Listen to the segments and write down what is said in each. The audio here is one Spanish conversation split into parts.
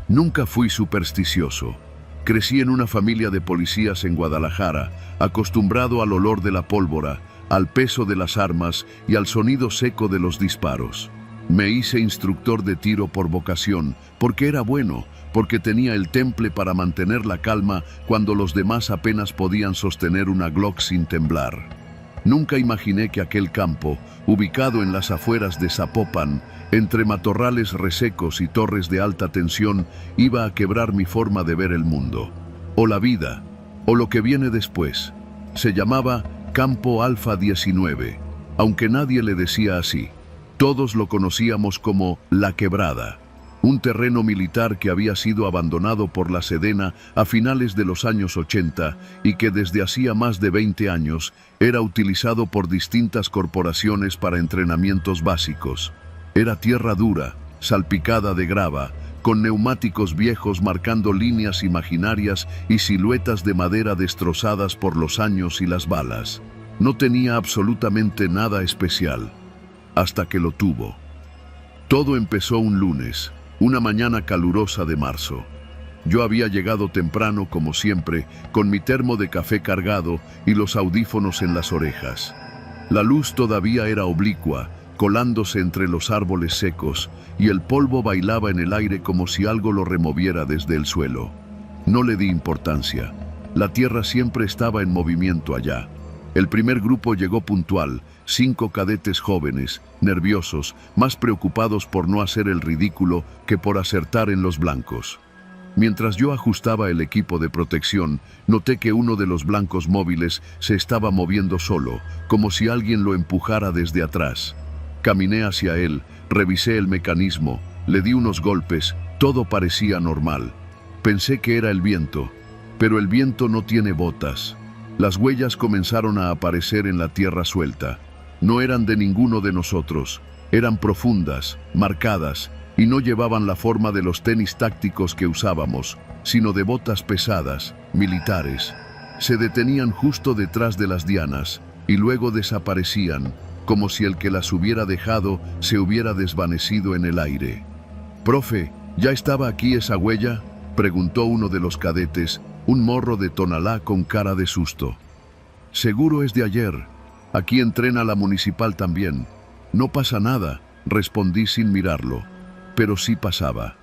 Nunca fui supersticioso. Crecí en una familia de policías en Guadalajara, acostumbrado al olor de la pólvora, al peso de las armas y al sonido seco de los disparos. Me hice instructor de tiro por vocación, porque era bueno, porque tenía el temple para mantener la calma cuando los demás apenas podían sostener una Glock sin temblar. Nunca imaginé que aquel campo, ubicado en las afueras de Zapopan, entre matorrales resecos y torres de alta tensión, iba a quebrar mi forma de ver el mundo, o la vida, o lo que viene después. Se llamaba Campo Alfa 19, aunque nadie le decía así. Todos lo conocíamos como La Quebrada, un terreno militar que había sido abandonado por la Sedena a finales de los años 80 y que desde hacía más de 20 años era utilizado por distintas corporaciones para entrenamientos básicos. Era tierra dura, salpicada de grava, con neumáticos viejos marcando líneas imaginarias y siluetas de madera destrozadas por los años y las balas. No tenía absolutamente nada especial, hasta que lo tuvo. Todo empezó un lunes, una mañana calurosa de marzo. Yo había llegado temprano, como siempre, con mi termo de café cargado y los audífonos en las orejas. La luz todavía era oblicua, colándose entre los árboles secos, y el polvo bailaba en el aire como si algo lo removiera desde el suelo. No le di importancia. La tierra siempre estaba en movimiento allá. El primer grupo llegó puntual, 5 cadetes jóvenes, nerviosos, más preocupados por no hacer el ridículo que por acertar en los blancos. Mientras yo ajustaba el equipo de protección, noté que uno de los blancos móviles se estaba moviendo solo, como si alguien lo empujara desde atrás. Caminé hacia él, revisé el mecanismo, le di unos golpes, todo parecía normal. Pensé que era el viento, pero el viento no tiene botas. Las huellas comenzaron a aparecer en la tierra suelta. No eran de ninguno de nosotros, eran profundas, marcadas, y no llevaban la forma de los tenis tácticos que usábamos, sino de botas pesadas, militares. Se detenían justo detrás de las dianas, y luego desaparecían, como si el que las hubiera dejado se hubiera desvanecido en el aire. «Profe, ¿ya estaba aquí esa huella?», preguntó uno de los cadetes, un morro de Tonalá con cara de susto. «Seguro es de ayer. Aquí entrena la municipal también». «No pasa nada», respondí sin mirarlo. Pero sí pasaba.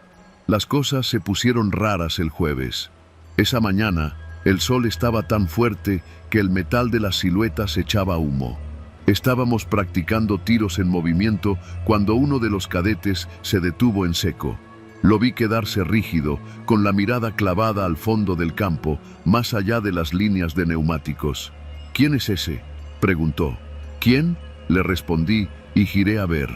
Las cosas se pusieron raras el jueves. Esa mañana, el sol estaba tan fuerte que el metal de las siluetas echaba humo. Estábamos practicando tiros en movimiento cuando uno de los cadetes se detuvo en seco. Lo vi quedarse rígido, con la mirada clavada al fondo del campo, más allá de las líneas de neumáticos. «¿Quién es ese?», preguntó. «¿Quién?», le respondí y giré a ver.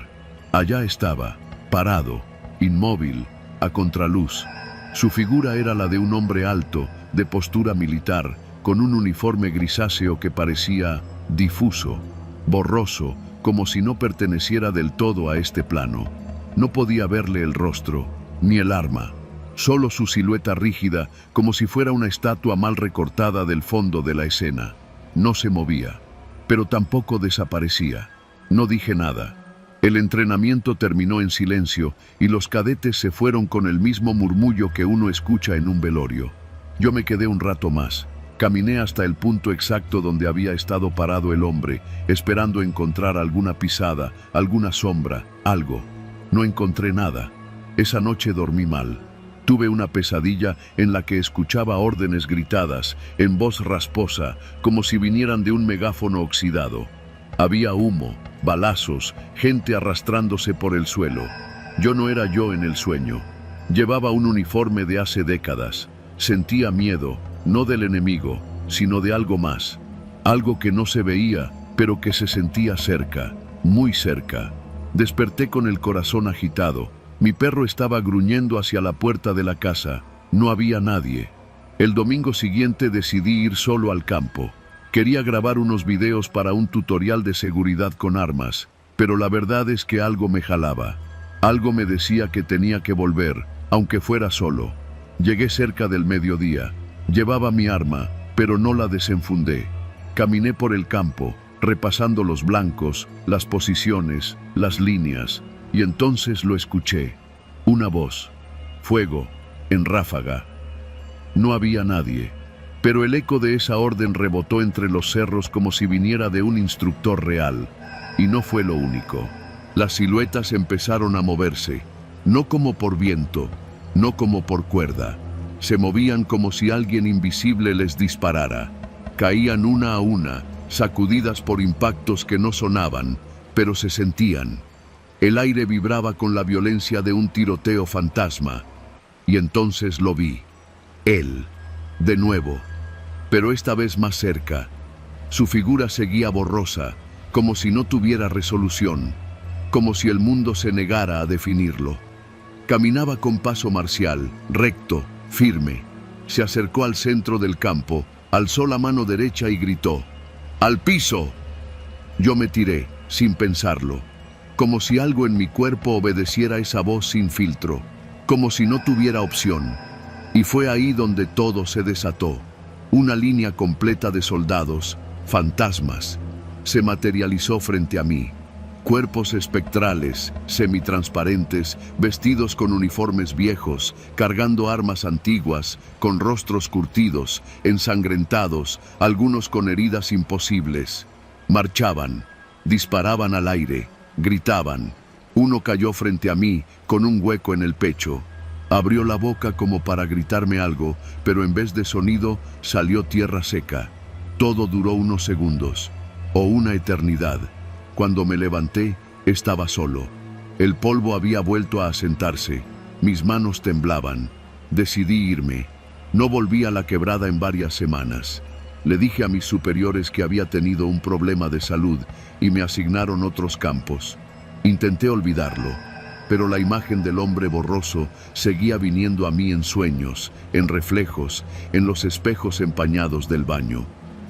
Allá estaba, parado, inmóvil, a contraluz. Su figura era la de un hombre alto, de postura militar, con un uniforme grisáceo que parecía difuso, borroso, como si no perteneciera del todo a este plano. No podía verle el rostro, ni el arma, solo su silueta rígida, como si fuera una estatua mal recortada del fondo de la escena. No se movía, pero tampoco desaparecía. No dije nada. El entrenamiento terminó en silencio y los cadetes se fueron con el mismo murmullo que uno escucha en un velorio. Yo me quedé un rato más. Caminé hasta el punto exacto donde había estado parado el hombre, esperando encontrar alguna pisada, alguna sombra, algo. No encontré nada. Esa noche dormí mal. Tuve una pesadilla en la que escuchaba órdenes gritadas, en voz rasposa, como si vinieran de un megáfono oxidado. Había humo, balazos, gente arrastrándose por el suelo. Yo no era yo en el sueño. Llevaba un uniforme de hace décadas. Sentía miedo, no del enemigo, sino de algo más. Algo que no se veía, pero que se sentía cerca, muy cerca. Desperté con el corazón agitado. Mi perro estaba gruñendo hacia la puerta de la casa. No había nadie. El domingo siguiente decidí ir solo al campo. Quería grabar unos videos para un tutorial de seguridad con armas, pero la verdad es que algo me jalaba. Algo me decía que tenía que volver, aunque fuera solo. Llegué cerca del mediodía. Llevaba mi arma, pero no la desenfundé. Caminé por el campo, repasando los blancos, las posiciones, las líneas, y entonces lo escuché. Una voz. «Fuego, en ráfaga. No había nadie, pero el eco de esa orden rebotó entre los cerros como si viniera de un instructor real. Y no fue lo único. Las siluetas empezaron a moverse, no como por viento, no como por cuerda. Se movían como si alguien invisible les disparara. Caían una a una, sacudidas por impactos que no sonaban, pero se sentían. El aire vibraba con la violencia de un tiroteo fantasma. Y entonces lo vi. Él, de nuevo, pero esta vez más cerca. Su figura seguía borrosa, como si no tuviera resolución, como si el mundo se negara a definirlo. Caminaba con paso marcial, recto, firme. Se acercó al centro del campo, alzó la mano derecha y gritó: ¡al piso! Yo me tiré, sin pensarlo, como si algo en mi cuerpo obedeciera esa voz sin filtro, como si no tuviera opción. Y fue ahí donde todo se desató. Una línea completa de soldados, fantasmas, se materializó frente a mí. Cuerpos espectrales, semitransparentes, vestidos con uniformes viejos, cargando armas antiguas, con rostros curtidos, ensangrentados, algunos con heridas imposibles. Marchaban, disparaban al aire, gritaban. Uno cayó frente a mí, con un hueco en el pecho. Abrió la boca como para gritarme algo, pero en vez de sonido, salió tierra seca. Todo duró unos segundos, o una eternidad. Cuando me levanté, estaba solo. El polvo había vuelto a asentarse. Mis manos temblaban. Decidí irme. No volví a la quebrada en varias semanas. Le dije a mis superiores que había tenido un problema de salud y me asignaron otros campos. Intenté olvidarlo, pero la imagen del hombre borroso seguía viniendo a mí en sueños, en reflejos, en los espejos empañados del baño.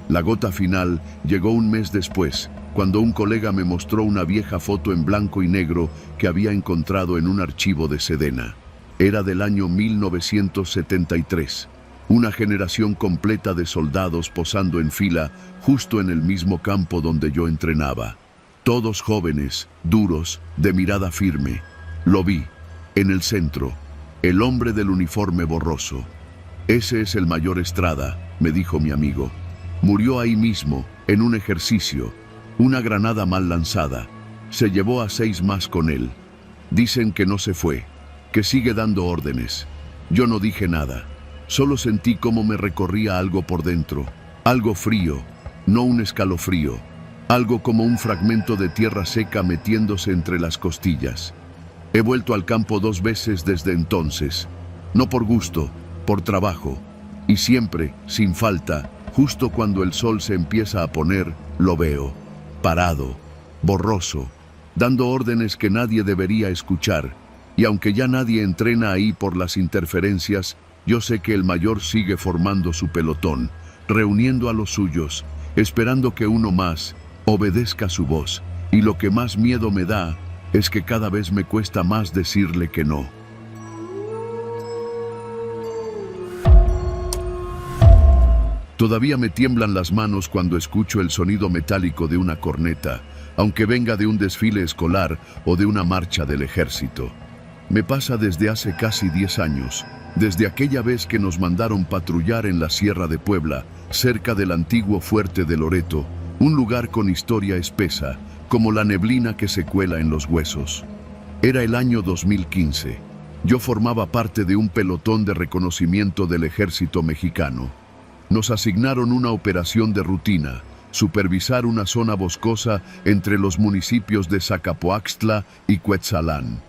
La gota final llegó un mes después, cuando un colega me mostró una vieja foto en blanco y negro que había encontrado en un archivo de Sedena. Era del año 1973. Una generación completa de soldados posando en fila justo en el mismo campo donde yo entrenaba. Todos jóvenes, duros, de mirada firme. Lo vi, en el centro, el hombre del uniforme borroso. Ese es el mayor Estrada, me dijo mi amigo. Murió ahí mismo, en un ejercicio. Una granada mal lanzada. Se llevó a 6 más con él. Dicen que no se fue, que sigue dando órdenes. Yo no dije nada. Solo sentí cómo me recorría algo por dentro. Algo frío, no un escalofrío. Algo como un fragmento de tierra seca metiéndose entre las costillas. He vuelto al campo 2 veces desde entonces. No por gusto, por trabajo. Y siempre, sin falta, justo cuando el sol se empieza a poner, lo veo. Parado, borroso, dando órdenes que nadie debería escuchar. Y aunque ya nadie entrena ahí por las interferencias, yo sé que el mayor sigue formando su pelotón, reuniendo a los suyos, esperando que uno más obedezca su voz. Y lo que más miedo me da es que cada vez me cuesta más decirle que no. Todavía me tiemblan las manos cuando escucho el sonido metálico de una corneta, aunque venga de un desfile escolar o de una marcha del ejército. Me pasa desde hace casi 10 años, desde aquella vez que nos mandaron patrullar en la Sierra de Puebla, cerca del antiguo fuerte de Loreto, un lugar con historia espesa, como la neblina que se cuela en los huesos. Era el año 2015. Yo formaba parte de un pelotón de reconocimiento del ejército mexicano. Nos asignaron una operación de rutina, supervisar una zona boscosa entre los municipios de Zacapoaxtla y Cuetzalán.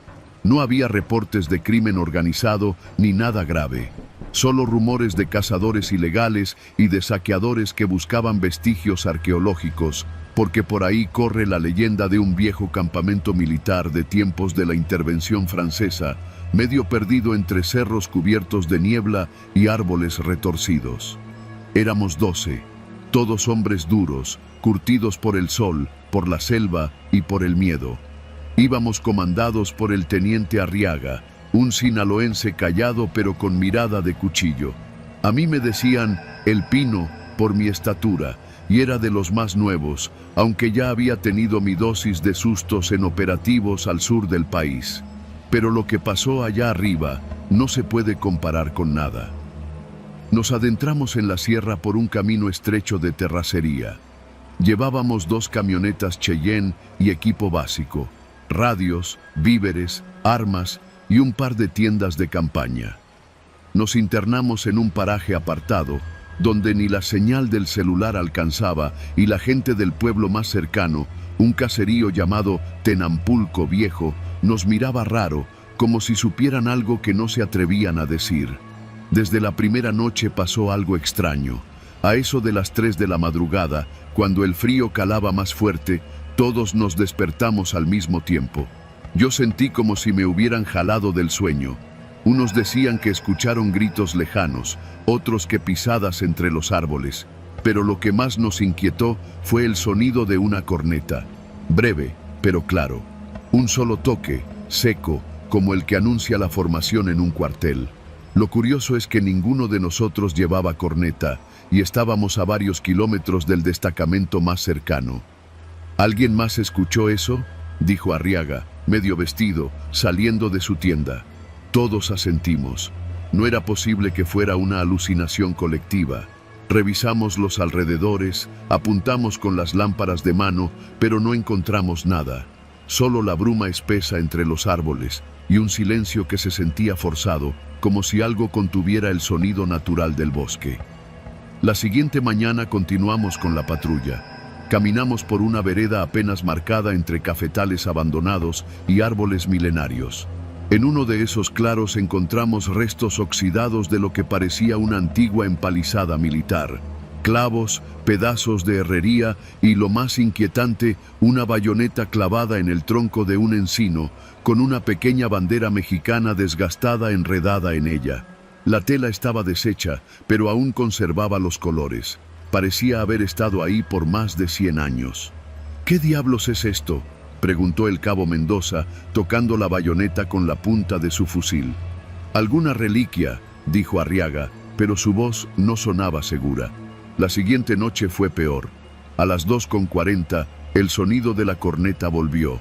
No había reportes de crimen organizado ni nada grave, solo rumores de cazadores ilegales y de saqueadores que buscaban vestigios arqueológicos, porque por ahí corre la leyenda de un viejo campamento militar de tiempos de la intervención francesa, medio perdido entre cerros cubiertos de niebla y árboles retorcidos. Éramos 12, todos hombres duros, curtidos por el sol, por la selva y por el miedo. Íbamos comandados por el teniente Arriaga, un sinaloense callado pero con mirada de cuchillo. A mí me decían El Pino por mi estatura, y era de los más nuevos, aunque ya había tenido mi dosis de sustos en operativos al sur del país. pero lo que pasó allá arriba no se puede comparar con nada. Nos adentramos en la sierra por un camino estrecho de terracería. Llevábamos 2 camionetas Cheyenne y equipo básico, radios, víveres, armas y un par de tiendas de campaña. Nos internamos en un paraje apartado, donde ni la señal del celular alcanzaba y la gente del pueblo más cercano, un caserío llamado Tenampulco Viejo, nos miraba raro, como si supieran algo que no se atrevían a decir. Desde la primera noche pasó algo extraño. A eso de las 3 de la madrugada, cuando el frío calaba más fuerte, todos nos despertamos al mismo tiempo. Yo sentí como si me hubieran jalado del sueño. Unos decían que escucharon gritos lejanos, otros que pisadas entre los árboles, pero lo que más nos inquietó fue el sonido de una corneta. Breve, pero claro. Un solo toque, seco, como el que anuncia la formación en un cuartel. Lo curioso es que ninguno de nosotros llevaba corneta y estábamos a varios kilómetros del destacamento más cercano. ¿Alguien más escuchó eso?, dijo Arriaga, medio vestido, saliendo de su tienda. Todos asentimos. No era posible que fuera una alucinación colectiva. Revisamos los alrededores, apuntamos con las lámparas de mano, pero no encontramos nada. Solo la bruma espesa entre los árboles y un silencio que se sentía forzado, como si algo contuviera el sonido natural del bosque. La siguiente mañana continuamos con la patrulla. Caminamos por una vereda apenas marcada entre cafetales abandonados y árboles milenarios. En uno de esos claros encontramos restos oxidados de lo que parecía una antigua empalizada militar. Clavos, pedazos de herrería y, lo más inquietante, una bayoneta clavada en el tronco de un encino, con una pequeña bandera mexicana desgastada enredada en ella. La tela estaba deshecha, pero aún conservaba los colores. Parecía haber estado ahí por más de 100 años. ¿Qué diablos es esto?, preguntó el cabo Mendoza, tocando la bayoneta con la punta de su fusil. Alguna reliquia, dijo Arriaga, pero su voz no sonaba segura. La siguiente noche fue peor. A las 2:40, el sonido de la corneta volvió.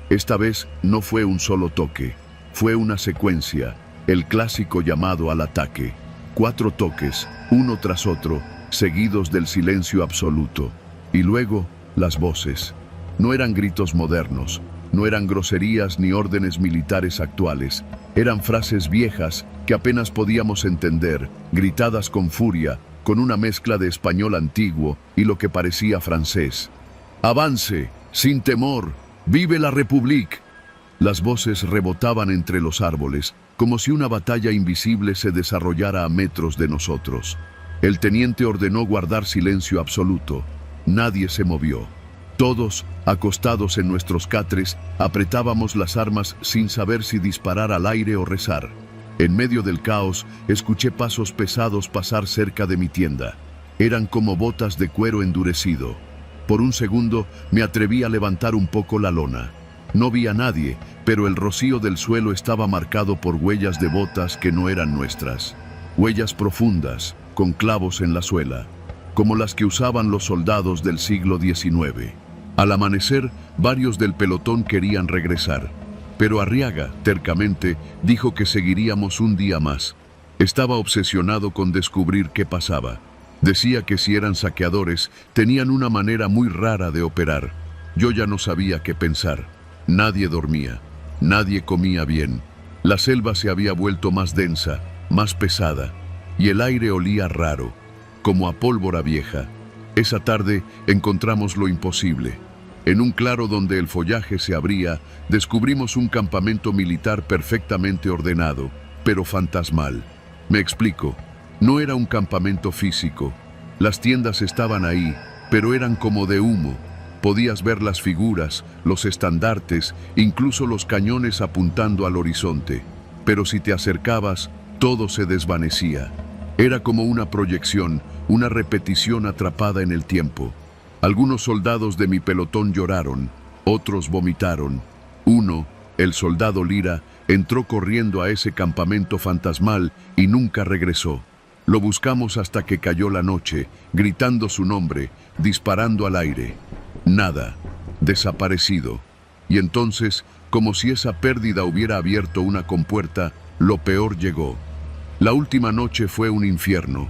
Esta vez no fue un solo toque, fue una secuencia, el clásico llamado al ataque. 4 toques, uno tras otro, seguidos del silencio absoluto. Y luego, las voces. No eran gritos modernos, no eran groserías ni órdenes militares actuales. Eran frases viejas que apenas podíamos entender, gritadas con furia, con una mezcla de español antiguo y lo que parecía francés. «Avance, sin temor, vive la República». Las voces rebotaban entre los árboles, como si una batalla invisible se desarrollara a metros de nosotros. El teniente ordenó guardar silencio absoluto. Nadie se movió. Todos, acostados en nuestros catres, apretábamos las armas sin saber si disparar al aire o rezar. En medio del caos, escuché pasos pesados pasar cerca de mi tienda. Eran como botas de cuero endurecido. Por un segundo, me atreví a levantar un poco la lona. No vi a nadie, pero el rocío del suelo estaba marcado por huellas de botas que no eran nuestras. Huellas profundas, con clavos en la suela, como las que usaban los soldados del siglo XIX. Al amanecer, varios del pelotón querían regresar, pero Arriaga, tercamente, dijo que seguiríamos un día más. Estaba obsesionado con descubrir qué pasaba. Decía que si eran saqueadores, tenían una manera muy rara de operar. Yo ya no sabía qué pensar. Nadie dormía, nadie comía bien. La selva se había vuelto más densa, más pesada, y el aire olía raro, como a pólvora vieja. Esa tarde encontramos lo imposible. En un claro donde el follaje se abría, descubrimos un campamento militar perfectamente ordenado, pero fantasmal. Me explico. No era un campamento físico. Las tiendas estaban ahí, pero eran como de humo. Podías ver las figuras, los estandartes, incluso los cañones apuntando al horizonte. Pero si te acercabas, todo se desvanecía. Era como una proyección, una repetición atrapada en el tiempo. Algunos soldados de mi pelotón lloraron, otros vomitaron. Uno, el soldado Lira, entró corriendo a ese campamento fantasmal y nunca regresó. Lo buscamos hasta que cayó la noche, gritando su nombre, disparando al aire. Nada, desaparecido. Y entonces Como si esa pérdida hubiera abierto una compuerta, lo peor llegó. La última noche fue un infierno.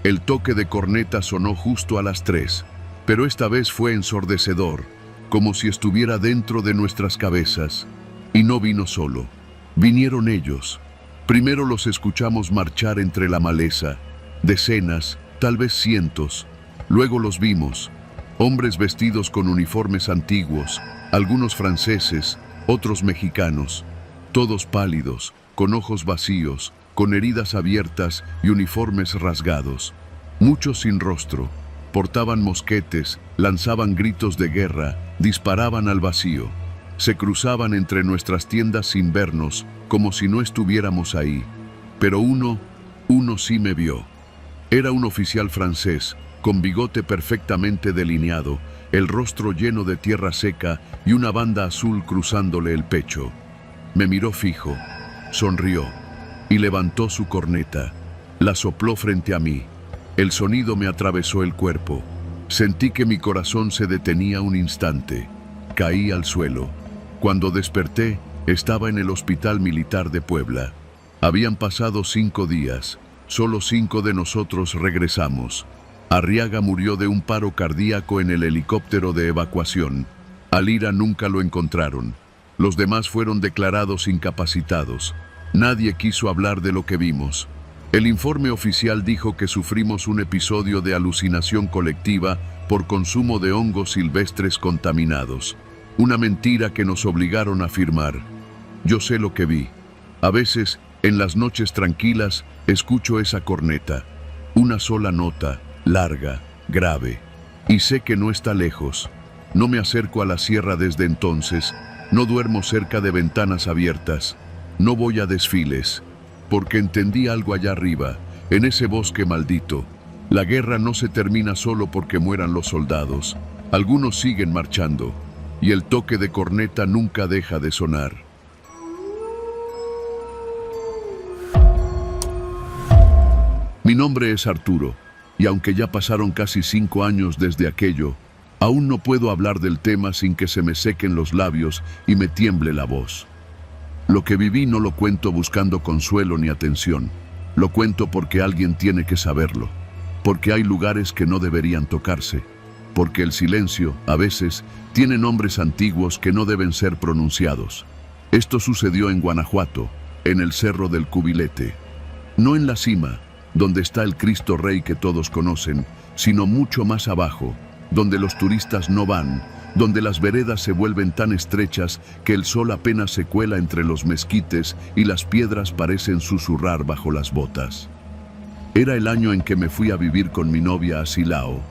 El toque de corneta sonó justo a las 3, pero esta vez fue ensordecedor, como si estuviera dentro de nuestras cabezas. Y no vino solo. Vinieron ellos. Primero los escuchamos marchar entre la maleza, decenas, tal vez cientos. Luego los vimos, hombres vestidos con uniformes antiguos, algunos franceses, otros mexicanos, todos pálidos, con ojos vacíos, con heridas abiertas y uniformes rasgados. Muchos sin rostro, portaban mosquetes, lanzaban gritos de guerra, disparaban al vacío. Se cruzaban entre nuestras tiendas sin vernos, como si no estuviéramos ahí. Pero uno sí me vio. Era un oficial francés, con bigote perfectamente delineado, el rostro lleno de tierra seca y una banda azul cruzándole el pecho. Me miró fijo, sonrió y levantó su corneta. La sopló frente a mí. El sonido me atravesó el cuerpo. Sentí que mi corazón se detenía un instante. Caí al suelo. Cuando desperté, estaba en el Hospital Militar de Puebla. Habían pasado 5 días. Solo 5 de nosotros regresamos. Arriaga murió de un paro cardíaco en el helicóptero de evacuación. A Lira nunca lo encontraron. Los demás fueron declarados incapacitados. Nadie quiso hablar de lo que vimos. El informe oficial dijo que sufrimos un episodio de alucinación colectiva por consumo de hongos silvestres contaminados. Una mentira que nos obligaron a firmar. Yo sé lo que vi. A veces, en las noches tranquilas, escucho esa corneta. Una sola nota, larga, grave. Y sé que no está lejos. No me acerco a la sierra desde entonces. No duermo cerca de ventanas abiertas. No voy a desfiles. Porque entendí algo allá arriba, en ese bosque maldito. La guerra no se termina solo porque mueran los soldados. Algunos siguen marchando. Y el toque de corneta nunca deja de sonar. Mi nombre es Arturo, y aunque ya pasaron casi 5 años desde aquello, aún no puedo hablar del tema sin que se me sequen los labios y me tiemble la voz. Lo que viví no lo cuento buscando consuelo ni atención. Lo cuento porque alguien tiene que saberlo. Porque hay lugares que no deberían tocarse. Porque el silencio, a veces, tiene nombres antiguos que no deben ser pronunciados. Esto sucedió en Guanajuato, en el Cerro del Cubilete. No en la cima, donde está el Cristo Rey que todos conocen, sino mucho más abajo, donde los turistas no van, donde las veredas se vuelven tan estrechas que el sol apenas se cuela entre los mezquites y las piedras parecen susurrar bajo las botas. Era el año en que me fui a vivir con mi novia a Silao.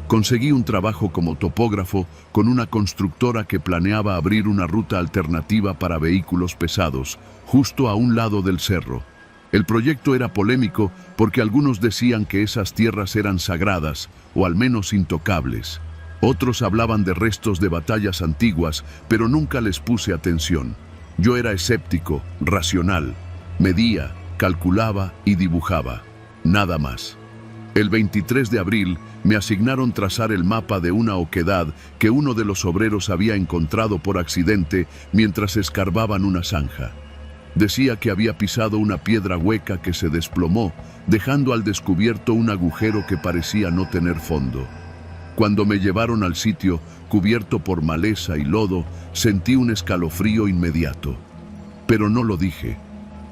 Conseguí un trabajo como topógrafo con una constructora que planeaba abrir una ruta alternativa para vehículos pesados, justo a un lado del cerro. El proyecto era polémico porque algunos decían que esas tierras eran sagradas, o al menos intocables. Otros hablaban de restos de batallas antiguas, pero nunca les puse atención. Yo era escéptico, racional. Medía, calculaba y dibujaba. Nada más. El 23 de abril me asignaron trazar el mapa de una oquedad que uno de los obreros había encontrado por accidente mientras escarbaban una zanja. Decía que había pisado una piedra hueca que se desplomó, dejando al descubierto un agujero que parecía no tener fondo. Cuando me llevaron al sitio, cubierto por maleza y lodo, sentí un escalofrío inmediato. Pero no lo dije.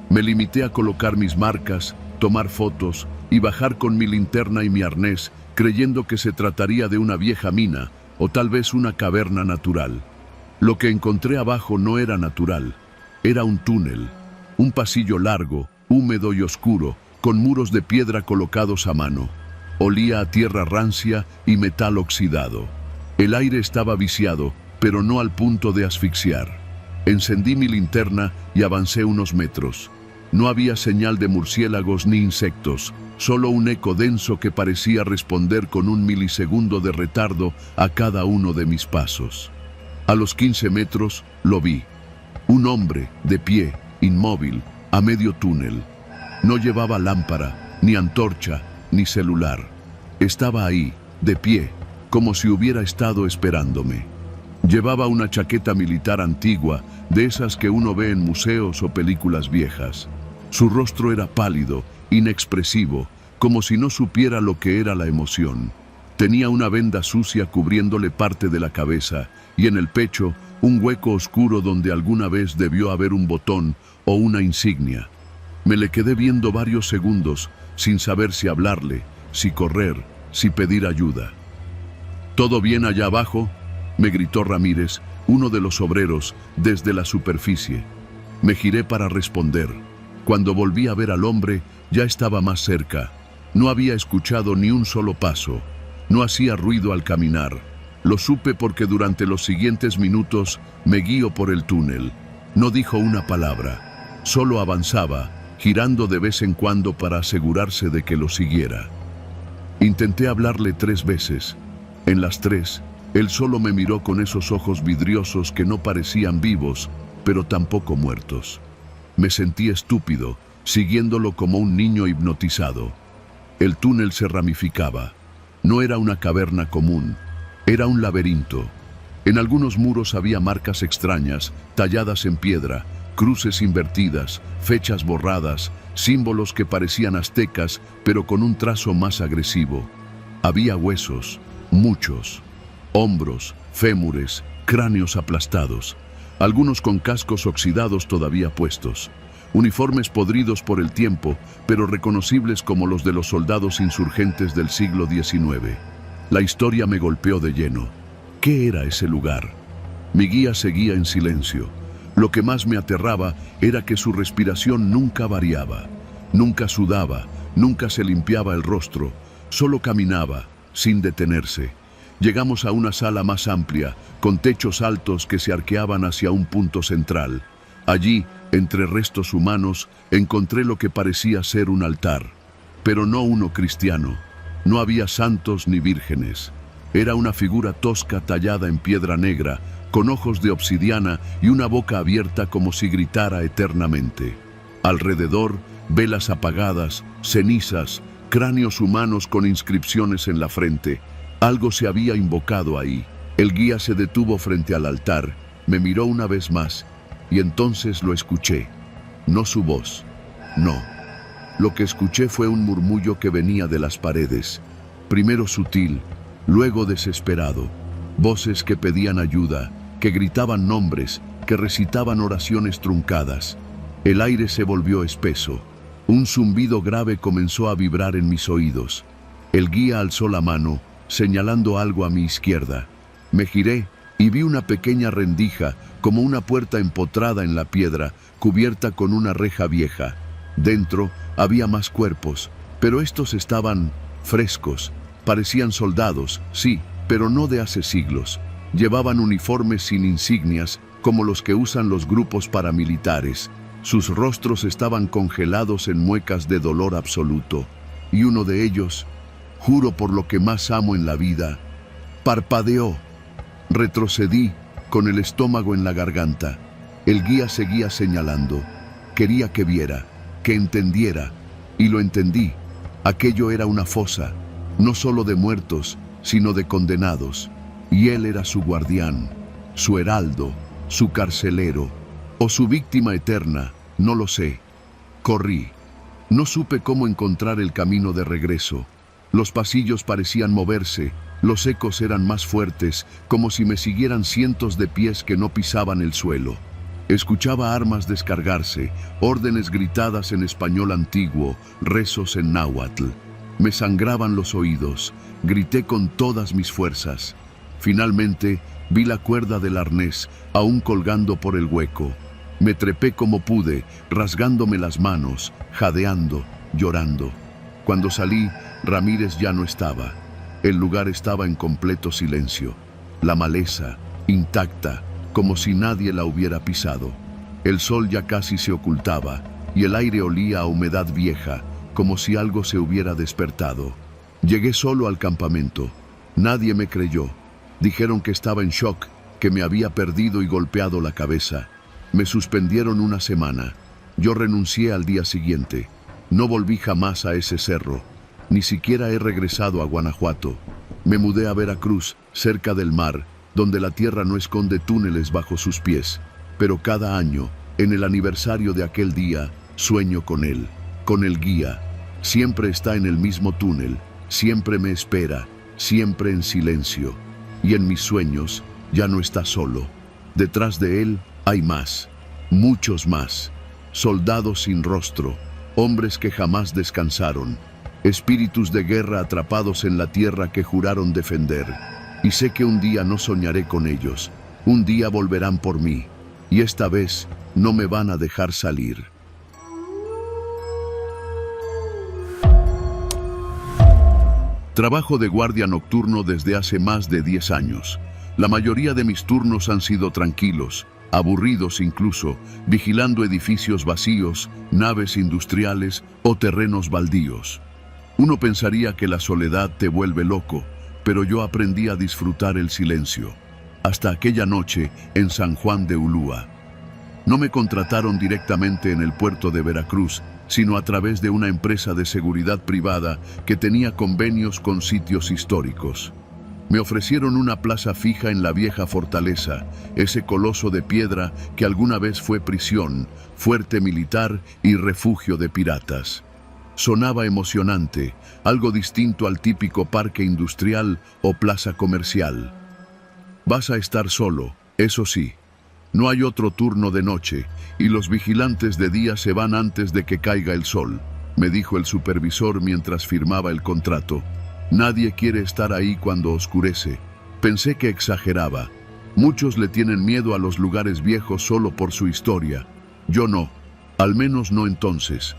Me limité a colocar mis marcas, tomar fotos y bajar con mi linterna y mi arnés, creyendo que se trataría de una vieja mina o tal vez una caverna natural. Lo que encontré abajo no era natural. Era un túnel, un pasillo largo, húmedo y oscuro, con muros de piedra colocados a mano. Olía a tierra rancia y metal oxidado. El aire estaba viciado, pero no al punto de asfixiar. Encendí mi linterna y avancé unos metros. No había señal de murciélagos ni insectos, solo un eco denso que parecía responder con un milisegundo de retardo a cada uno de mis pasos. A los 15 metros lo vi. Un hombre, de pie, inmóvil, a medio túnel. No llevaba lámpara, ni antorcha, ni celular. Estaba ahí, de pie, como si hubiera estado esperándome. Llevaba una chaqueta militar antigua, de esas que uno ve en museos o películas viejas. Su rostro era pálido, inexpresivo, como si no supiera lo que era la emoción. Tenía una venda sucia cubriéndole parte de la cabeza y en el pecho un hueco oscuro donde alguna vez debió haber un botón o una insignia. Me le quedé viendo varios segundos sin saber si hablarle, si correr, si pedir ayuda. ¿Todo bien allá abajo?, me gritó Ramírez, uno de los obreros, desde la superficie. Me giré para responder. Cuando volví a ver al hombre, ya estaba más cerca. No había escuchado ni un solo paso. No hacía ruido al caminar. Lo supe porque durante los siguientes minutos me guío por el túnel. No dijo una palabra. Solo avanzaba, girando de vez en cuando para asegurarse de que lo siguiera. Intenté hablarle 3 veces. En las 3, él solo me miró con esos ojos vidriosos que no parecían vivos, pero tampoco muertos. Me sentí estúpido, siguiéndolo como un niño hipnotizado. El túnel se ramificaba. No era una caverna común, era un laberinto. En algunos muros había marcas extrañas, talladas en piedra, cruces invertidas, fechas borradas, símbolos que parecían aztecas, pero con un trazo más agresivo. Había huesos, muchos. Hombros, fémures, cráneos aplastados, algunos con cascos oxidados todavía puestos, uniformes podridos por el tiempo, pero reconocibles como los de los soldados insurgentes del siglo XIX. La historia me golpeó de lleno. ¿Qué era ese lugar? Mi guía seguía en silencio. Lo que más me aterraba era que su respiración nunca variaba, nunca sudaba, nunca se limpiaba el rostro, solo caminaba, sin detenerse. Llegamos a una sala más amplia, con techos altos que se arqueaban hacia un punto central. Allí, entre restos humanos, encontré lo que parecía ser un altar, pero no uno cristiano. No había santos ni vírgenes. Era una figura tosca tallada en piedra negra, con ojos de obsidiana y una boca abierta como si gritara eternamente. Alrededor, velas apagadas, cenizas, cráneos humanos con inscripciones en la frente. Algo se había invocado ahí. El guía se detuvo frente al altar, me miró una vez más, y entonces lo escuché. No su voz, no. Lo que escuché fue un murmullo que venía de las paredes, primero sutil, luego desesperado. Voces que pedían ayuda, que gritaban nombres, que recitaban oraciones truncadas. El aire se volvió espeso. Un zumbido grave comenzó a vibrar en mis oídos. El guía alzó la mano, señalando algo a mi izquierda. Me giré y vi una pequeña rendija, como una puerta empotrada en la piedra, cubierta con una reja vieja. Dentro había más cuerpos, pero estos estaban frescos. Parecían soldados, sí, pero no de hace siglos. Llevaban uniformes sin insignias, como los que usan los grupos paramilitares. Sus rostros estaban congelados en muecas de dolor absoluto, y uno de ellos, juro por lo que más amo en la vida, parpadeó. Retrocedí, con el estómago en la garganta. El guía seguía señalando. Quería que viera, que entendiera, y lo entendí. Aquello era una fosa, no solo de muertos, sino de condenados, y él era su guardián, su heraldo, su carcelero, o su víctima eterna, no lo sé. Corrí. No supe cómo encontrar el camino de regreso. Los pasillos parecían moverse, los ecos eran más fuertes, como si me siguieran cientos de pies que no pisaban el suelo. Escuchaba armas descargarse, órdenes gritadas en español antiguo, rezos en náhuatl. Me sangraban los oídos, grité con todas mis fuerzas. Finalmente, vi la cuerda del arnés, aún colgando por el hueco. Me trepé como pude, rasgándome las manos, jadeando, llorando. Cuando salí, Ramírez ya no estaba. El lugar estaba en completo silencio. La maleza, intacta, como si nadie la hubiera pisado. El sol ya casi se ocultaba, y el aire olía a humedad vieja, como si algo se hubiera despertado. Llegué solo al campamento. Nadie me creyó. Dijeron que estaba en shock, que me había perdido y golpeado la cabeza. Me suspendieron una semana. Yo renuncié al día siguiente. No volví jamás a ese cerro. Ni siquiera he regresado a Guanajuato. Me mudé a Veracruz, cerca del mar, donde la tierra no esconde túneles bajo sus pies. Pero cada año, en el aniversario de aquel día, sueño con él, con el guía. Siempre está en el mismo túnel, siempre me espera, siempre en silencio. Y en mis sueños ya no está solo. Detrás de él hay más, muchos más. Soldados sin rostro, hombres que jamás descansaron, espíritus de guerra atrapados en la tierra que juraron defender. Y sé que un día no soñaré con ellos, un día volverán por mí, y esta vez no me van a dejar salir. Trabajo de guardia nocturno desde hace más de 10 años. La mayoría de mis turnos han sido tranquilos, aburridos incluso, vigilando edificios vacíos, naves industriales o terrenos baldíos. Uno pensaría que la soledad te vuelve loco, pero yo aprendí a disfrutar el silencio. Hasta aquella noche en San Juan de Ulúa. No me contrataron directamente en el puerto de Veracruz, sino a través de una empresa de seguridad privada que tenía convenios con sitios históricos. Me ofrecieron una plaza fija en la vieja fortaleza, ese coloso de piedra que alguna vez fue prisión, fuerte militar y refugio de piratas. Sonaba emocionante, algo distinto al típico parque industrial o plaza comercial. Vas a estar solo, eso sí. No hay otro turno de noche, y los vigilantes de día se van antes de que caiga el sol, me dijo el supervisor mientras firmaba el contrato. Nadie quiere estar ahí cuando oscurece. Pensé que exageraba. Muchos le tienen miedo a los lugares viejos solo por su historia. Yo no, al menos no entonces.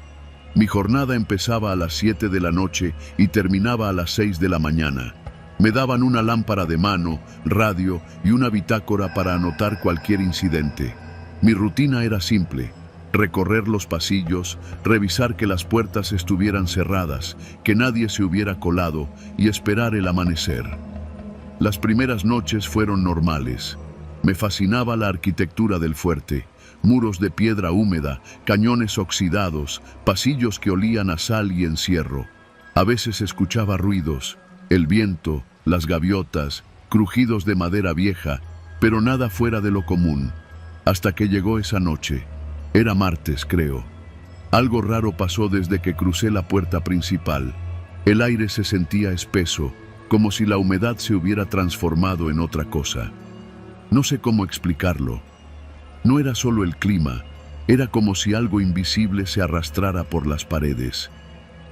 Mi jornada empezaba a las 7 de la noche y terminaba a las 6 de la mañana. Me daban una lámpara de mano, radio y una bitácora para anotar cualquier incidente. Mi rutina era simple: recorrer los pasillos, revisar que las puertas estuvieran cerradas, que nadie se hubiera colado y esperar el amanecer. Las primeras noches fueron normales. Me fascinaba la arquitectura del fuerte: muros de piedra húmeda, cañones oxidados, pasillos que olían a sal y encierro. A veces escuchaba ruidos, el viento, las gaviotas, crujidos de madera vieja, pero nada fuera de lo común. Hasta que llegó esa noche. Era martes, creo. Algo raro pasó desde que crucé la puerta principal. El aire se sentía espeso, como si la humedad se hubiera transformado en otra cosa. No sé cómo explicarlo. No era solo el clima, era como si algo invisible se arrastrara por las paredes.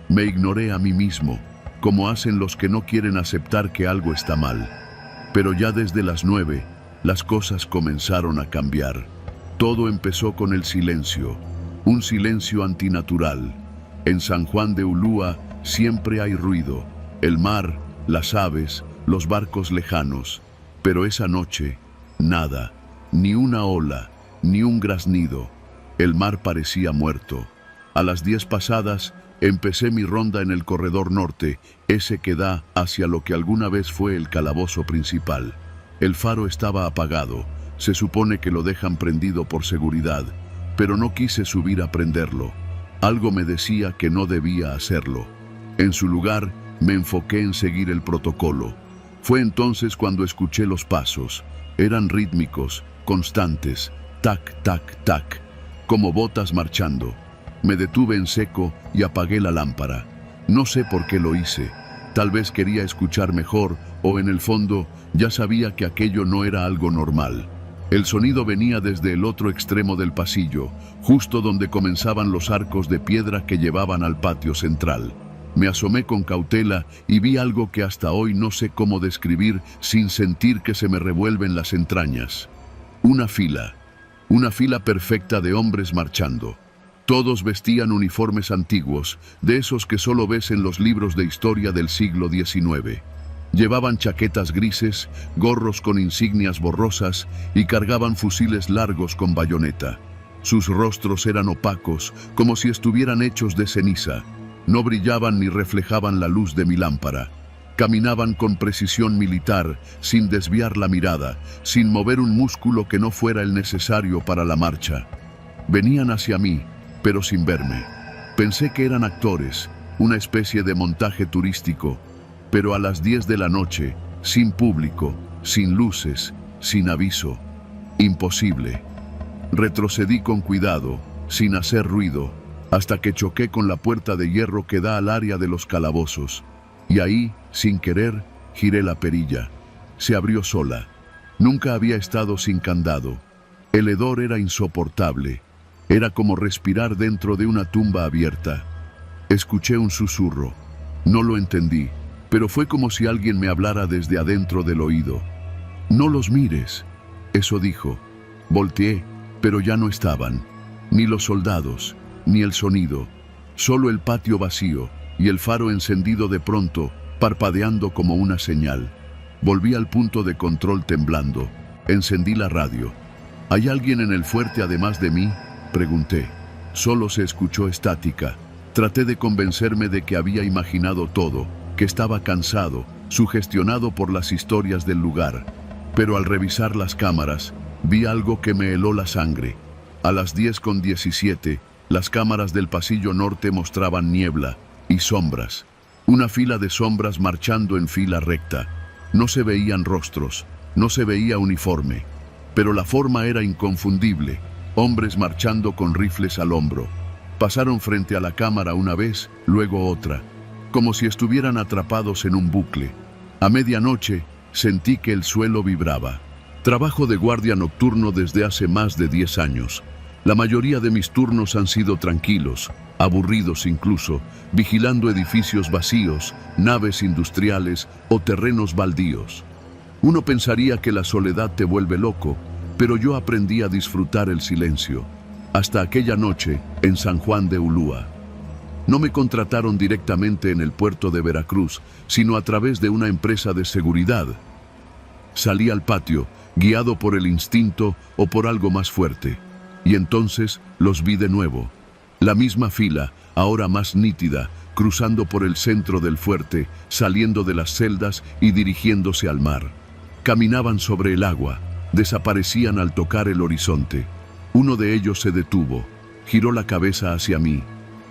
Me ignoré a mí mismo, como hacen los que no quieren aceptar que algo está mal. Pero ya desde las 9, las cosas comenzaron a cambiar. Todo empezó con el silencio, un silencio antinatural. En San Juan de Ulúa siempre hay ruido, el mar, las aves, los barcos lejanos. Pero esa noche, nada, ni una ola, ni un graznido. El mar parecía muerto. A las 10 pasadas, empecé mi ronda en el corredor norte, ese que da hacia lo que alguna vez fue el calabozo principal. El faro estaba apagado, se supone que lo dejan prendido por seguridad, pero no quise subir a prenderlo. Algo me decía que no debía hacerlo. En su lugar, me enfoqué en seguir el protocolo. Fue entonces cuando escuché los pasos. Eran rítmicos, constantes, tac, tac, tac, como botas marchando. Me detuve en seco y apagué la lámpara. No sé por qué lo hice. Tal vez quería escuchar mejor, o en el fondo ya sabía que aquello no era algo normal. El sonido venía desde el otro extremo del pasillo, justo donde comenzaban los arcos de piedra que llevaban al patio central. Me asomé con cautela y vi algo que hasta hoy no sé cómo describir sin sentir que se me revuelven las entrañas. Una fila perfecta de hombres marchando. Todos vestían uniformes antiguos, de esos que solo ves en los libros de historia del siglo XIX. Llevaban chaquetas grises, gorros con insignias borrosas y cargaban fusiles largos con bayoneta. Sus rostros eran opacos, como si estuvieran hechos de ceniza. No brillaban ni reflejaban la luz de mi lámpara. Caminaban con precisión militar, sin desviar la mirada, sin mover un músculo que no fuera el necesario para la marcha. Venían hacia mí, pero sin verme. Pensé que eran actores, una especie de montaje turístico, pero a las 10 de la noche, sin público, sin luces, sin aviso. Imposible. Retrocedí con cuidado, sin hacer ruido, hasta que choqué con la puerta de hierro que da al área de los calabozos. Y ahí, sin querer, giré la perilla. Se abrió sola. Nunca había estado sin candado. El hedor era insoportable. Era como respirar dentro de una tumba abierta. Escuché un susurro. No lo entendí, pero fue como si alguien me hablara desde adentro del oído. «No los mires», eso dijo. Volteé, pero ya no estaban. Ni los soldados, ni el sonido. Solo el patio vacío y el faro encendido de pronto, parpadeando como una señal. Volví al punto de control temblando. Encendí la radio. «¿Hay alguien en el fuerte además de mí?», pregunté. Solo se escuchó estática. Traté de convencerme de que había imaginado todo, que estaba cansado, sugestionado por las historias del lugar. Pero al revisar las cámaras, vi algo que me heló la sangre. A las 10:17, las cámaras del pasillo norte mostraban niebla y sombras. Una fila de sombras marchando en fila recta. No se veían rostros, no se veía uniforme, pero la forma era inconfundible. Hombres marchando con rifles al hombro. Pasaron frente a la cámara una vez, luego otra, como si estuvieran atrapados en un bucle. A medianoche, sentí que el suelo vibraba. Trabajo de guardia nocturno desde hace más de 10 años. La mayoría de mis turnos han sido tranquilos, aburridos incluso, vigilando edificios vacíos, naves industriales o terrenos baldíos. Uno pensaría que la soledad te vuelve loco, pero yo aprendí a disfrutar el silencio. Hasta aquella noche, en San Juan de Ulúa. No me contrataron directamente en el puerto de Veracruz, sino a través de una empresa de seguridad. Salí al patio, guiado por el instinto o por algo más fuerte. Y entonces los vi de nuevo. La misma fila, ahora más nítida, cruzando por el centro del fuerte, saliendo de las celdas y dirigiéndose al mar. Caminaban sobre el agua, desaparecían al tocar el horizonte. Uno de ellos se detuvo, giró la cabeza hacia mí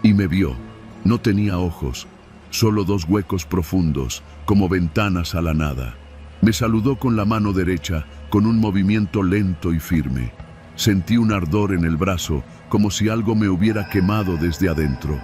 y me vio. No tenía ojos, solo 2 huecos profundos, como ventanas a la nada. Me saludó con la mano derecha, con un movimiento lento y firme. Sentí un ardor en el brazo, como si algo me hubiera quemado desde adentro.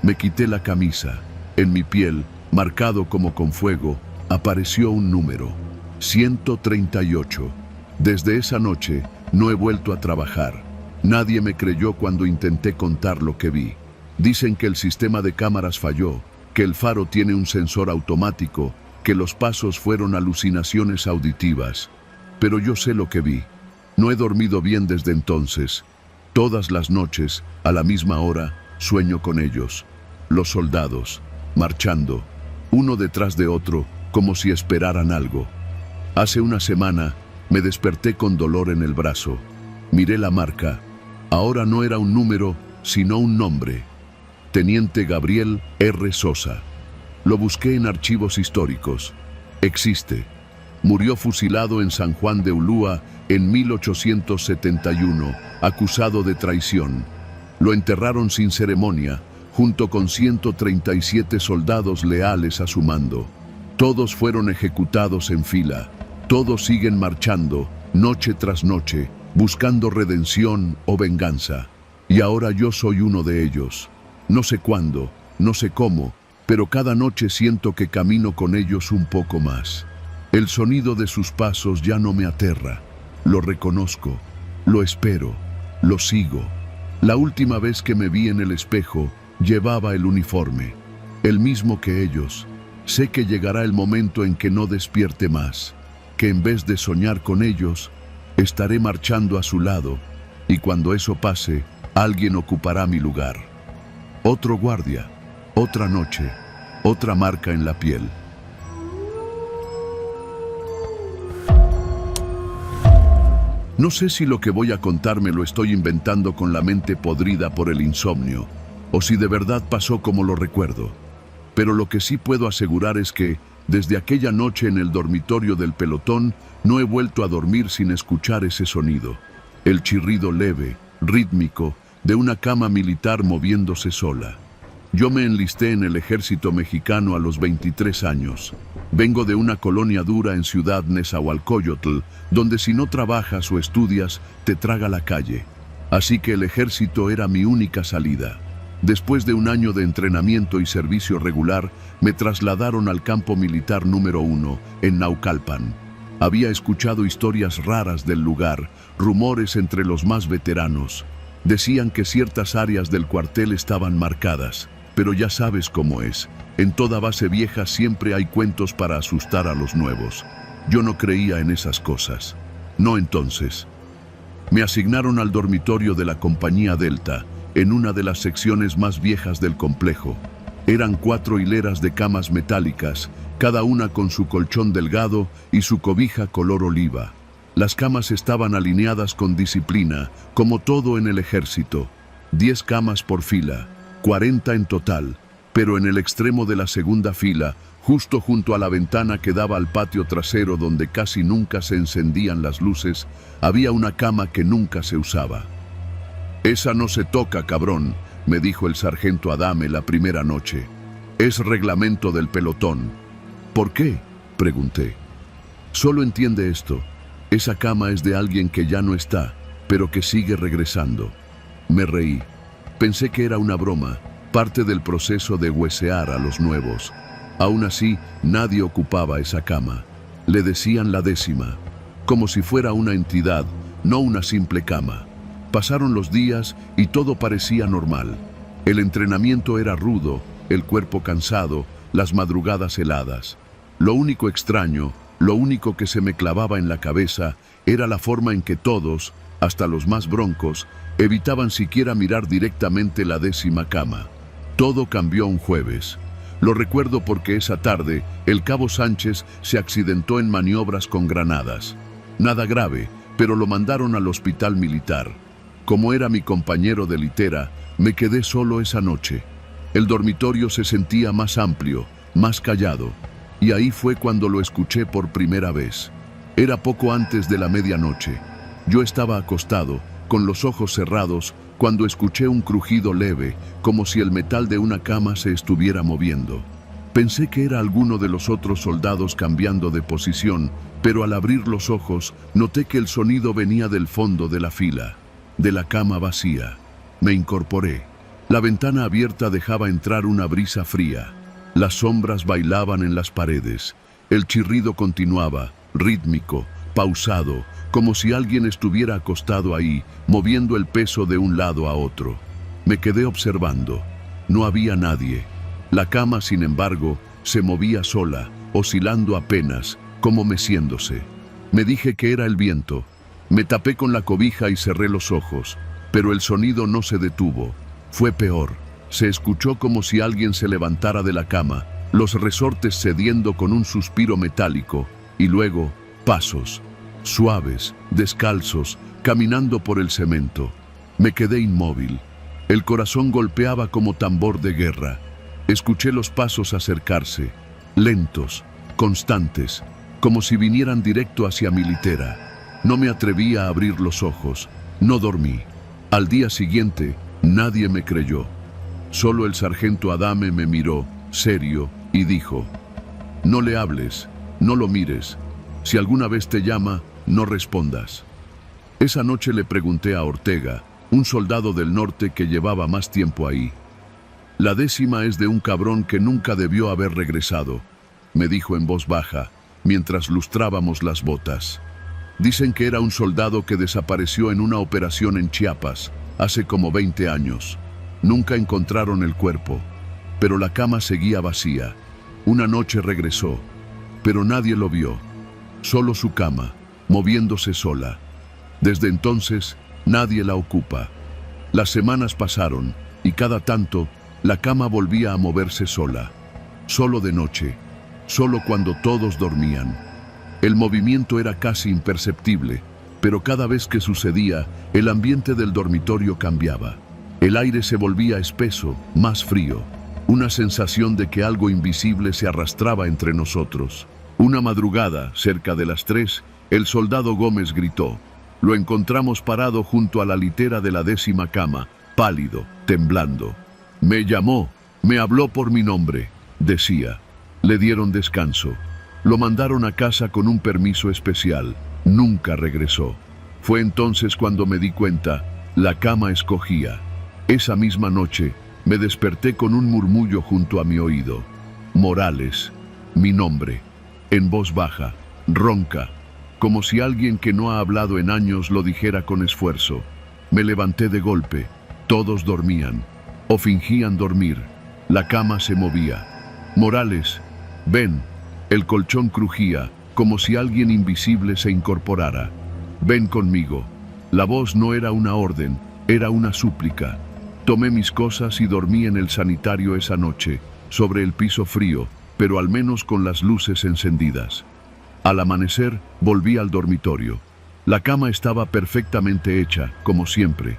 Me quité la camisa. En mi piel, marcado como con fuego, apareció un número: 138. Desde esa noche, no he vuelto a trabajar. Nadie me creyó cuando intenté contar lo que vi. Dicen que el sistema de cámaras falló, que el faro tiene un sensor automático, que los pasos fueron alucinaciones auditivas. Pero yo sé lo que vi. No he dormido bien desde entonces. Todas las noches, a la misma hora, sueño con ellos. Los soldados, marchando, uno detrás de otro, como si esperaran algo. Hace una semana, me desperté con dolor en el brazo. Miré la marca. Ahora no era un número, sino un nombre. Teniente Gabriel R. Sosa. Lo busqué en archivos históricos. Existe. Murió fusilado en San Juan de Ulúa en 1871, acusado de traición. Lo enterraron sin ceremonia, junto con 137 soldados leales a su mando. Todos fueron ejecutados en fila. Todos siguen marchando, noche tras noche, buscando redención o venganza. Y ahora yo soy uno de ellos. No sé cuándo, no sé cómo, pero cada noche siento que camino con ellos un poco más. El sonido de sus pasos ya no me aterra. Lo reconozco, lo espero, lo sigo. La última vez que me vi en el espejo, llevaba el uniforme, el mismo que ellos. Sé que llegará el momento en que no despierte más, que en vez de soñar con ellos, estaré marchando a su lado, y cuando eso pase, alguien ocupará mi lugar. Otro guardia, otra noche, otra marca en la piel. No sé si lo que voy a contar me lo estoy inventando con la mente podrida por el insomnio, o si de verdad pasó como lo recuerdo. Pero lo que sí puedo asegurar es que, desde aquella noche en el dormitorio del pelotón, no he vuelto a dormir sin escuchar ese sonido. El chirrido leve, rítmico, de una cama militar moviéndose sola. Yo me enlisté en el ejército mexicano a los 23 años. Vengo de una colonia dura en Ciudad Nezahualcóyotl, donde si no trabajas o estudias, te traga la calle. Así que el ejército era mi única salida. Después de un año de entrenamiento y servicio regular, me trasladaron al campo militar número 1, en Naucalpan. Había escuchado historias raras del lugar, rumores entre los más veteranos. Decían que ciertas áreas del cuartel estaban marcadas, pero ya sabes cómo es. En toda base vieja siempre hay cuentos para asustar a los nuevos. Yo no creía en esas cosas. No entonces. Me asignaron al dormitorio de la Compañía Delta, en una de las secciones más viejas del complejo. Eran 4 hileras de camas metálicas, cada una con su colchón delgado y su cobija color oliva. Las camas estaban alineadas con disciplina, como todo en el ejército. 10 camas por fila, 40 en total, pero en el extremo de la segunda fila, justo junto a la ventana que daba al patio trasero donde casi nunca se encendían las luces, había una cama que nunca se usaba. «Esa no se toca, cabrón», me dijo el sargento Adame la primera noche. «Es reglamento del pelotón». «¿Por qué?», pregunté. «Solo entiende esto. Esa cama es de alguien que ya no está, pero que sigue regresando». Me reí. Pensé que era una broma, parte del proceso de huesear a los nuevos. Aún así, nadie ocupaba esa cama. Le decían la 10ª, como si fuera una entidad, no una simple cama. Pasaron los días y todo parecía normal. El entrenamiento era rudo, el cuerpo cansado, las madrugadas heladas. Lo único extraño, lo único que se me clavaba en la cabeza, era la forma en que todos, hasta los más broncos, evitaban siquiera mirar directamente la 10ª cama. Todo cambió un jueves. Lo recuerdo porque esa tarde, el cabo Sánchez se accidentó en maniobras con granadas. Nada grave, pero lo mandaron al hospital militar. Como era mi compañero de litera, me quedé solo esa noche. El dormitorio se sentía más amplio, más callado, y ahí fue cuando lo escuché por primera vez. Era poco antes de la medianoche. Yo estaba acostado, con los ojos cerrados, cuando escuché un crujido leve, como si el metal de una cama se estuviera moviendo. Pensé que era alguno de los otros soldados cambiando de posición, pero al abrir los ojos, noté que el sonido venía del fondo de la fila, de la cama vacía. Me incorporé. La ventana abierta dejaba entrar una brisa fría. Las sombras bailaban en las paredes. El chirrido continuaba, rítmico, pausado, como si alguien estuviera acostado ahí, moviendo el peso de un lado a otro. Me quedé observando. No había nadie. La cama, sin embargo, se movía sola, oscilando apenas, como meciéndose. Me dije que era el viento. Me tapé con la cobija y cerré los ojos, pero el sonido no se detuvo. Fue peor. Se escuchó como si alguien se levantara de la cama, los resortes cediendo con un suspiro metálico, y luego, pasos. Suaves, descalzos, caminando por el cemento. Me quedé inmóvil. El corazón golpeaba como tambor de guerra. Escuché los pasos acercarse, lentos, constantes, como si vinieran directo hacia mi litera. No me atreví a abrir los ojos. No dormí. Al día siguiente, nadie me creyó. Solo el sargento Adame me miró, serio, y dijo: «No le hables, no lo mires. Si alguna vez te llama, no respondas». Esa noche le pregunté a Ortega, un soldado del norte que llevaba más tiempo ahí. «La 10ª es de un cabrón que nunca debió haber regresado», me dijo en voz baja, mientras lustrábamos las botas. «Dicen que era un soldado que desapareció en una operación en Chiapas, hace como 20 años. Nunca encontraron el cuerpo, pero la cama seguía vacía. Una noche regresó, pero nadie lo vio. Solo su cama, moviéndose sola. Desde entonces, nadie la ocupa. Las semanas pasaron, y cada tanto, la cama volvía a moverse sola. Solo de noche, solo cuando todos dormían. El movimiento era casi imperceptible, pero cada vez que sucedía, el ambiente del dormitorio cambiaba. El aire se volvía espeso, más frío. Una sensación de que algo invisible se arrastraba entre nosotros. Una madrugada, cerca de las 3, el soldado Gómez gritó. Lo encontramos parado junto a la litera de la 10ª cama, pálido, temblando. Me Me habló por mi nombre, decía. Le dieron descanso. Lo mandaron a casa con un permiso especial. Nunca regresó. Fue entonces cuando me di cuenta, la cama escogía. Esa misma noche, me desperté con un murmullo junto a mi oído. Morales, mi nombre, en voz baja, ronca, como si alguien que no ha hablado en años lo dijera con esfuerzo. Me levanté de golpe. Todos dormían, o fingían dormir. La cama se movía. Morales, ven. El colchón crujía, como si alguien invisible se incorporara. Ven conmigo. La voz no era una orden, era una súplica. Tomé mis cosas y dormí en el sanitario esa noche, sobre el piso frío, pero al menos con las luces encendidas. Al amanecer, volví al dormitorio. La cama estaba perfectamente hecha, como siempre,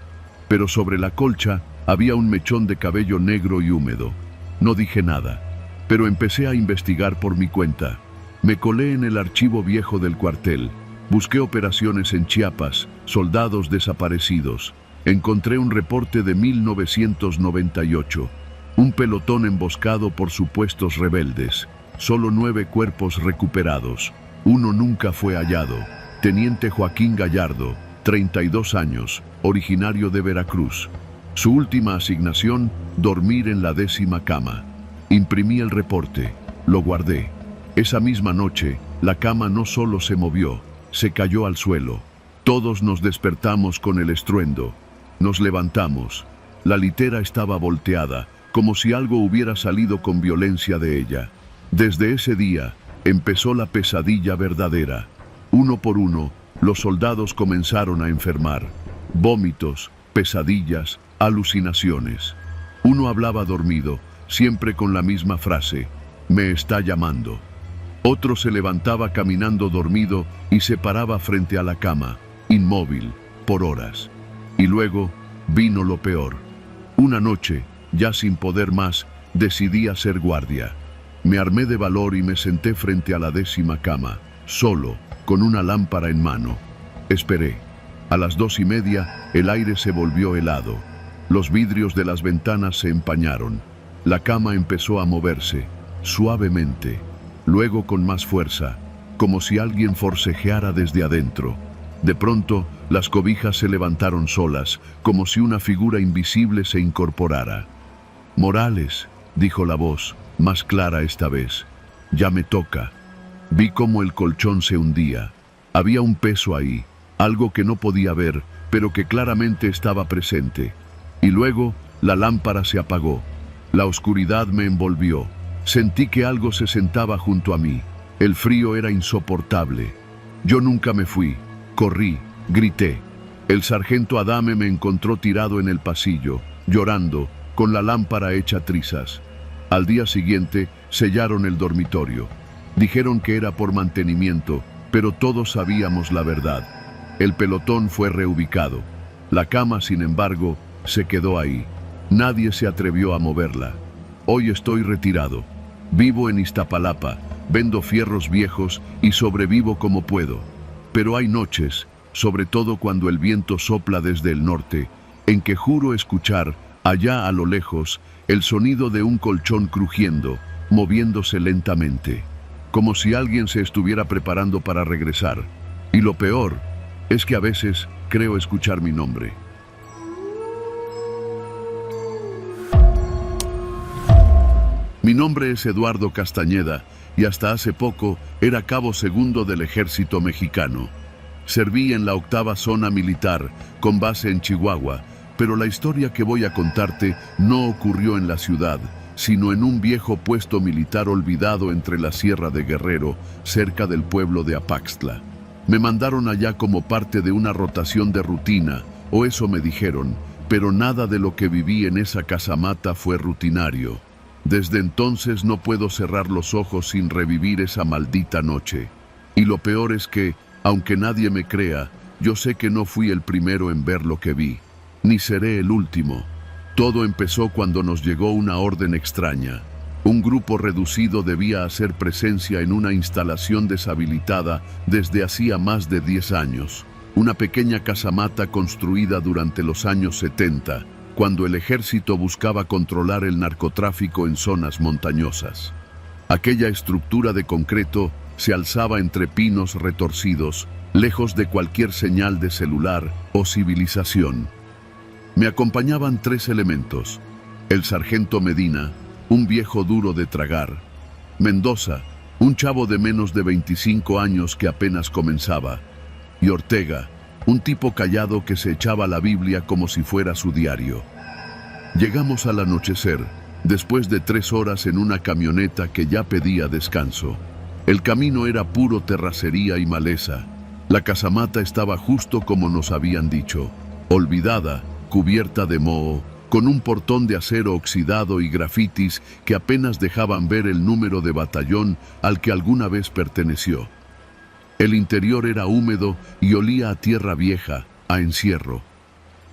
pero sobre la colcha había un mechón de cabello negro y húmedo. No dije nada, pero empecé a investigar por mi cuenta. Me colé en el archivo viejo del cuartel, busqué operaciones en Chiapas, soldados desaparecidos. Encontré un reporte de 1998, un pelotón emboscado por supuestos rebeldes, solo 9 cuerpos recuperados, uno nunca fue hallado. Teniente Joaquín Gallardo, 32 años, originario de Veracruz. Su última asignación, dormir en la 10ª cama. Imprimí el reporte, lo guardé. Esa misma noche, la cama no solo se movió, se cayó al suelo. Todos nos despertamos con el estruendo. Nos levantamos. La litera estaba volteada, como si algo hubiera salido con violencia de ella. Desde ese día, empezó la pesadilla verdadera. Uno por uno, los soldados comenzaron a enfermar. Vómitos, pesadillas, alucinaciones. Uno hablaba dormido, siempre con la misma frase: me está llamando. Otro se levantaba caminando dormido y se paraba frente a la cama, inmóvil, por horas. Y luego vino lo peor. Una noche, ya sin poder más, decidí hacer guardia. Me armé de valor y me senté frente a la 10ª cama, solo, con una lámpara en mano. Esperé. A las 2:30, el aire se volvió helado. Los vidrios de las ventanas se empañaron. La cama empezó a moverse, suavemente, luego con más fuerza, como si alguien forcejeara desde adentro. De pronto, las cobijas se levantaron solas, como si una figura invisible se incorporara. «Morales», dijo la voz, más clara esta vez. «Ya me toca». Vi cómo el colchón se hundía. Había un peso ahí, algo que no podía ver, pero que claramente estaba presente. Y luego, la lámpara se apagó. La oscuridad me envolvió. Sentí que algo se sentaba junto a mí. El frío era insoportable. Yo nunca me fui. Corrí, grité. El sargento Adame me encontró tirado en el pasillo, llorando, con la lámpara hecha trizas. Al día siguiente, sellaron el dormitorio. Dijeron que era por mantenimiento, pero todos sabíamos la verdad. El pelotón fue reubicado. La cama, sin embargo, se quedó ahí. Nadie se atrevió a moverla. Hoy estoy retirado. Vivo en Iztapalapa, vendo fierros viejos y sobrevivo como puedo. Pero hay noches, sobre todo cuando el viento sopla desde el norte, en que juro escuchar, allá a lo lejos, el sonido de un colchón crujiendo, moviéndose lentamente, como si alguien se estuviera preparando para regresar. Y lo peor es que a veces creo escuchar mi nombre. Mi nombre es Eduardo Castañeda y hasta hace poco era cabo segundo del ejército mexicano. Serví en la 8ª zona militar, con base en Chihuahua, pero la historia que voy a contarte no ocurrió en la ciudad, sino en un viejo puesto militar olvidado entre la Sierra de Guerrero, cerca del pueblo de Apaxtla. Me mandaron allá como parte de una rotación de rutina, o eso me dijeron, pero nada de lo que viví en esa casamata fue rutinario. Desde entonces no puedo cerrar los ojos sin revivir esa maldita noche. Y lo peor es que, aunque nadie me crea, yo sé que no fui el primero en ver lo que vi, ni seré el último. Todo empezó cuando nos llegó una orden extraña. Un grupo reducido debía hacer presencia en una instalación deshabilitada desde hacía más de 10 años. Una pequeña casamata construida durante los años 70, cuando el ejército buscaba controlar el narcotráfico en zonas montañosas. Aquella estructura de concreto se alzaba entre pinos retorcidos, lejos de cualquier señal de celular o civilización. Me acompañaban 3 elementos: el sargento Medina, un viejo duro de tragar; Mendoza, un chavo de menos de 25 años que apenas comenzaba; y Ortega, un tipo callado que se echaba la Biblia como si fuera su diario. Llegamos al anochecer, después de 3 horas en una camioneta que ya pedía descanso. El camino era puro terracería y maleza. La casamata estaba justo como nos habían dicho, olvidada, cubierta de moho, con un portón de acero oxidado y grafitis que apenas dejaban ver el número de batallón al que alguna vez perteneció. El interior era húmedo y olía a tierra vieja, a encierro.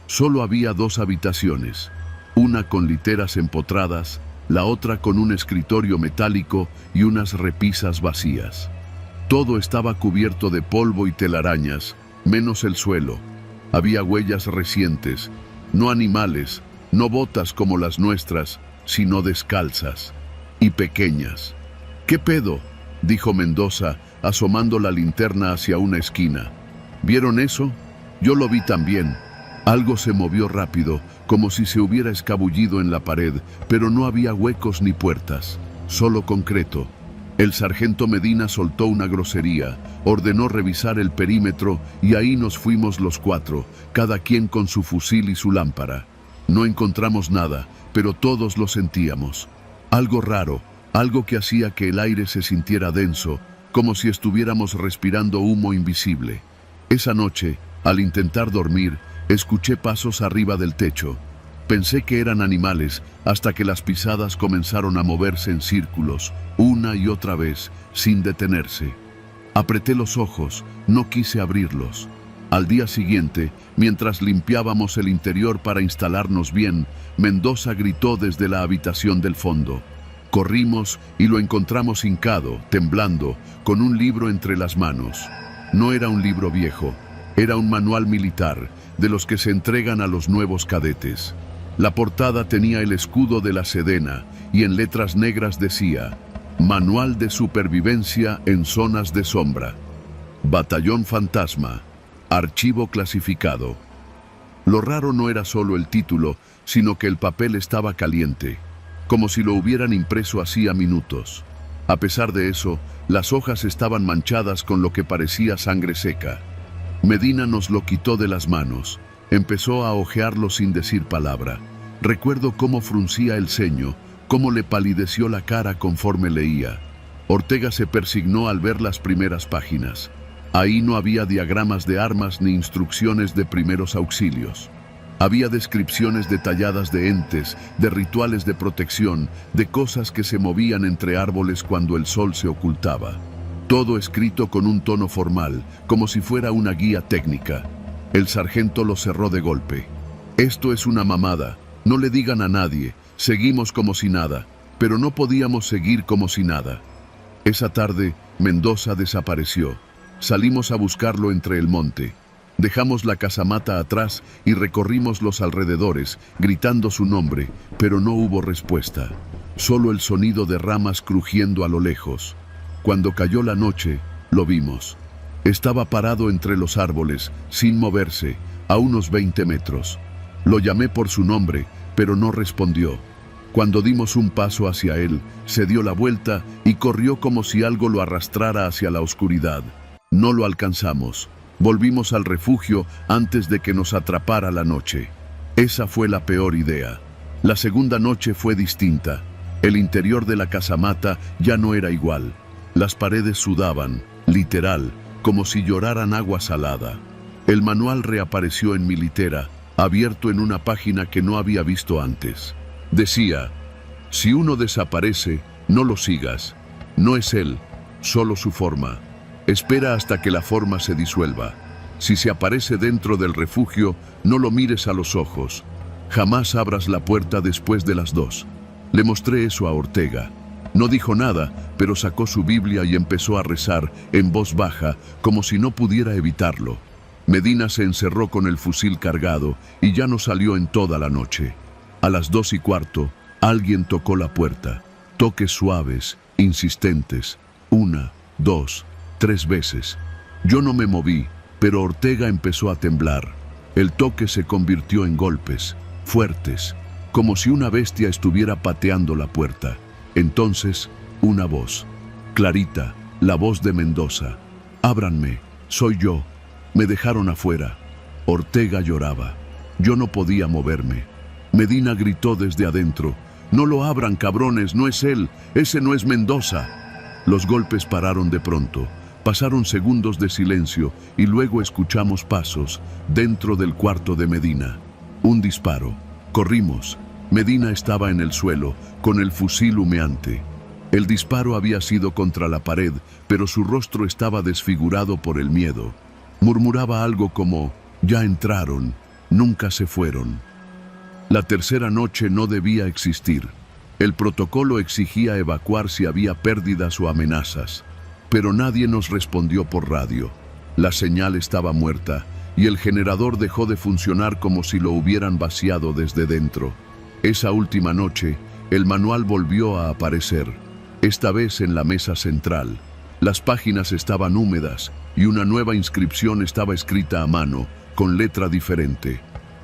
Solo había 2 habitaciones, una con literas empotradas, la otra con un escritorio metálico y unas repisas vacías. Todo estaba cubierto de polvo y telarañas, menos el suelo. Había huellas recientes, no animales, no botas como las nuestras, sino descalzas y pequeñas. «¿Qué pedo?», dijo Mendoza, asomando la linterna hacia una esquina. «¿Vieron eso? Yo lo vi también». Algo se movió rápido, como si se hubiera escabullido en la pared, pero no había huecos ni puertas, solo concreto. El sargento Medina soltó una grosería, ordenó revisar el perímetro y ahí nos fuimos los 4, cada quien con su fusil y su lámpara. No encontramos nada, pero todos lo sentíamos. Algo raro, algo que hacía que el aire se sintiera denso, como si estuviéramos respirando humo invisible. Esa noche, al intentar dormir, escuché pasos arriba del techo. Pensé que eran animales hasta que las pisadas comenzaron a moverse en círculos, una y otra vez, sin detenerse. Apreté los ojos, no quise abrirlos. Al día siguiente, mientras limpiábamos el interior para instalarnos bien, Mendoza gritó desde la habitación del fondo. Corrimos y lo encontramos hincado, temblando, con un libro entre las manos. No era un libro viejo, era un manual militar, de los que se entregan a los nuevos cadetes. La portada tenía el escudo de la Sedena y en letras negras decía: Manual de supervivencia en zonas de sombra. Batallón Fantasma. Archivo clasificado. Lo raro no era solo el título, sino que el papel estaba caliente, como si lo hubieran impreso hacía minutos. A pesar de eso, las hojas estaban manchadas con lo que parecía sangre seca. Medina nos lo quitó de las manos. Empezó a hojearlo sin decir palabra. Recuerdo cómo fruncía el ceño, cómo le palideció la cara conforme leía. Ortega se persignó al ver las primeras páginas. Ahí no había diagramas de armas ni instrucciones de primeros auxilios. Había descripciones detalladas de entes, de rituales de protección, de cosas que se movían entre árboles cuando el sol se ocultaba. Todo escrito con un tono formal, como si fuera una guía técnica. El sargento lo cerró de golpe. Esto es una mamada, no le digan a nadie, seguimos como si nada, pero no podíamos seguir como si nada. Esa tarde, Mendoza desapareció. Salimos a buscarlo entre el monte. Dejamos la casamata atrás y recorrimos los alrededores, gritando su nombre, pero no hubo respuesta. Solo el sonido de ramas crujiendo a lo lejos. Cuando cayó la noche, lo vimos. Estaba parado entre los árboles, sin moverse, a unos 20 metros. Lo llamé por su nombre, pero no respondió. Cuando dimos un paso hacia él, se dio la vuelta y corrió como si algo lo arrastrara hacia la oscuridad. No lo alcanzamos. Volvimos al refugio antes de que nos atrapara la noche. Esa fue la peor idea. La segunda noche fue distinta. El interior de la casamata ya no era igual. Las paredes sudaban, literal, como si lloraran agua salada. El manual reapareció en mi litera, abierto en una página que no había visto antes. Decía: si uno desaparece, no lo sigas. No es él, solo su forma. Espera hasta que la forma se disuelva. Si se aparece dentro del refugio, no lo mires a los ojos. Jamás abras la puerta después de las 2. Le mostré eso a Ortega. No dijo nada, pero sacó su Biblia y empezó a rezar en voz baja, como si no pudiera evitarlo. Medina se encerró con el fusil cargado y ya no salió en toda la noche. A las 2:15, alguien tocó la puerta. Toques suaves, insistentes. 1, 2, 3 veces. Yo no me moví, pero Ortega empezó a temblar. El toque se convirtió en golpes, fuertes, como si una bestia estuviera pateando la puerta. Entonces, una voz, clarita, la voz de Mendoza. «Ábranme, soy yo». Me dejaron afuera. Ortega lloraba. Yo no podía moverme. Medina gritó desde adentro: «No lo abran, cabrones, no es él, ese no es Mendoza». Los golpes pararon de pronto. Pasaron segundos de silencio y luego escuchamos pasos dentro del cuarto de Medina. Un disparo. Corrimos. Medina estaba en el suelo, con el fusil humeante. El disparo había sido contra la pared, pero su rostro estaba desfigurado por el miedo. Murmuraba algo como: «Ya entraron, nunca se fueron». La tercera noche no debía existir. El protocolo exigía evacuar si había pérdidas o amenazas, pero nadie nos respondió por radio. La señal estaba muerta y el generador dejó de funcionar como si lo hubieran vaciado desde dentro. Esa última noche, el manual volvió a aparecer, esta vez en la mesa central. Las páginas estaban húmedas y una nueva inscripción estaba escrita a mano, con letra diferente.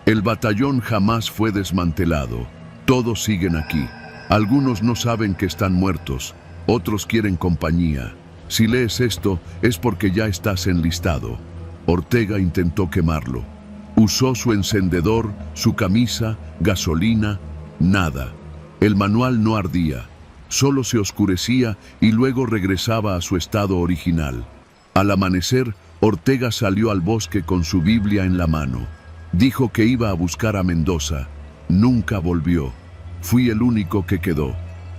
El batallón jamás fue desmantelado. Todos siguen aquí. Algunos no saben que están muertos, otros quieren compañía. Si lees esto, es porque ya estás enlistado. Ortega intentó quemarlo. Usó su encendedor, su camisa, gasolina, nada. El manual no ardía. Solo se oscurecía y luego regresaba a su estado original. Al amanecer, Ortega salió al bosque con su Biblia en la mano. Dijo que iba a buscar a Mendoza. Nunca volvió. Fui el único que quedó.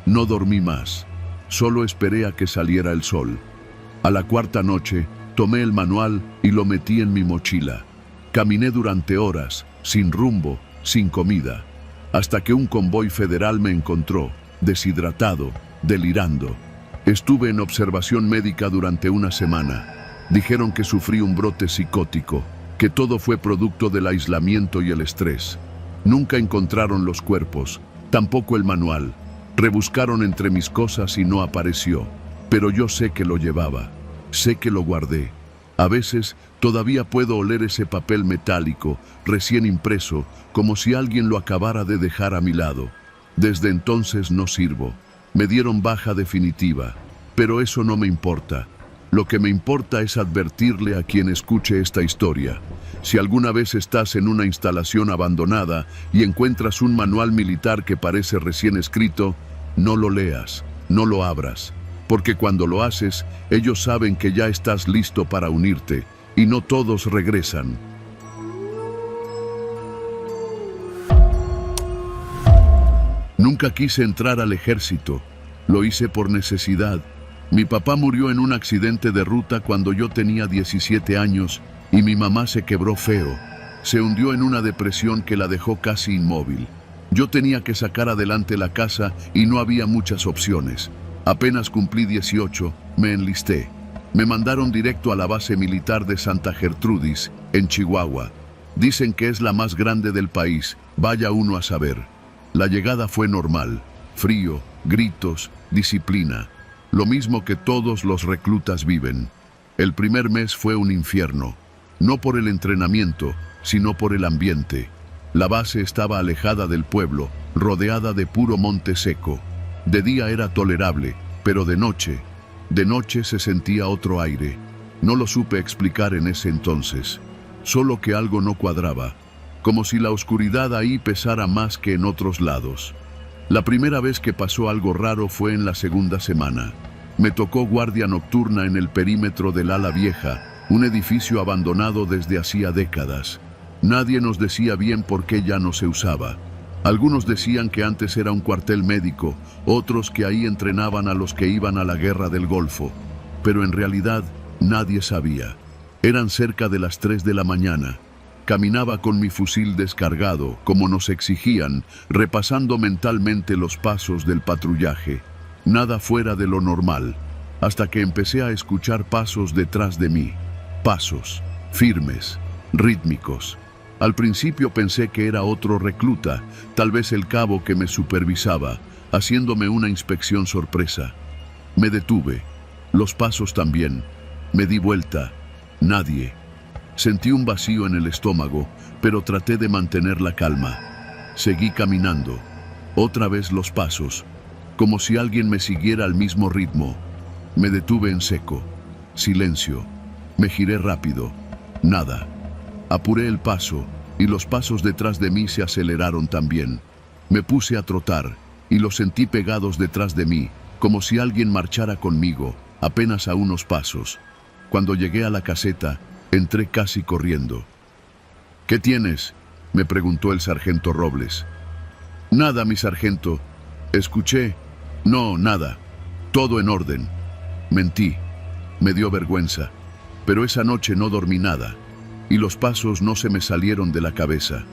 No dormí más. Solo esperé a que saliera el sol. A la cuarta noche, tomé el manual y lo metí en mi mochila. Caminé durante horas, sin rumbo, sin comida, hasta que un convoy federal me encontró, deshidratado, delirando. Estuve en observación médica durante una semana. Dijeron que sufrí un brote psicótico, que todo fue producto del aislamiento y el estrés. Nunca encontraron los cuerpos, tampoco el manual. Rebuscaron entre mis cosas y no apareció, pero yo sé que lo llevaba, sé que lo guardé. A veces todavía puedo oler ese papel metálico, recién impreso, como si alguien lo acabara de dejar a mi lado. Desde entonces no sirvo. Me dieron baja definitiva, pero eso no me importa. Lo que me importa es advertirle a quien escuche esta historia. Si alguna vez estás en una instalación abandonada y encuentras un manual militar que parece recién escrito, no lo leas, no lo abras, porque cuando lo haces, ellos saben que ya estás listo para unirte, y no todos regresan. Nunca quise entrar al ejército, lo hice por necesidad. Mi papá murió en un accidente de ruta cuando yo tenía 17 años y mi mamá se quebró feo. Se hundió en una depresión que la dejó casi inmóvil. Yo tenía que sacar adelante la casa y no había muchas opciones. Apenas cumplí 18, me enlisté. Me mandaron directo a la base militar de Santa Gertrudis, en Chihuahua. Dicen que es la más grande del país, vaya uno a saber. La llegada fue normal, frío, gritos, disciplina. Lo mismo que todos los reclutas viven. El primer mes fue un infierno, no por el entrenamiento, sino por el ambiente. La base estaba alejada del pueblo, rodeada de puro monte seco. De día era tolerable, pero de noche se sentía otro aire. No lo supe explicar en ese entonces, solo que algo no cuadraba, como si la oscuridad ahí pesara más que en otros lados. La primera vez que pasó algo raro fue en la segunda semana. Me tocó guardia nocturna en el perímetro del Ala Vieja, un edificio abandonado desde hacía décadas. Nadie nos decía bien por qué ya no se usaba. Algunos decían que antes era un cuartel médico, otros que ahí entrenaban a los que iban a la guerra del Golfo. Pero en realidad nadie sabía. Eran cerca de las 3 de la mañana. Caminaba con mi fusil descargado, como nos exigían, repasando mentalmente los pasos del patrullaje. Nada fuera de lo normal, hasta que empecé a escuchar pasos detrás de mí. Pasos, firmes, rítmicos. Al principio pensé que era otro recluta, tal vez el cabo que me supervisaba, haciéndome una inspección sorpresa. Me detuve, los pasos también. Me di vuelta, nadie. Sentí un vacío en el estómago, pero traté de mantener la calma. Seguí caminando, otra vez los pasos, como si alguien me siguiera al mismo ritmo. Me detuve en seco, silencio. Me giré rápido, nada. Apuré el paso y los pasos detrás de mí se aceleraron también. Me puse a trotar y los sentí pegados detrás de mí, como si alguien marchara conmigo, apenas a unos pasos. Cuando llegué a la caseta, entré casi corriendo. «¿Qué tienes?», me preguntó el sargento Robles. «Nada, mi sargento». Escuché. «No, nada. Todo en orden». Mentí. Me dio vergüenza. Pero esa noche no dormí nada, y los pasos no se me salieron de la cabeza.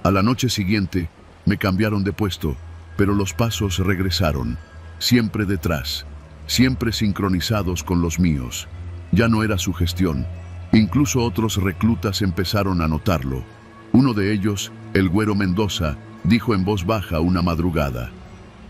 A la noche siguiente, me cambiaron de puesto, pero los pasos regresaron, siempre detrás, siempre sincronizados con los míos. Ya no era sugestión. Incluso otros reclutas empezaron a notarlo. Uno de ellos, el Güero Mendoza, dijo en voz baja una madrugada: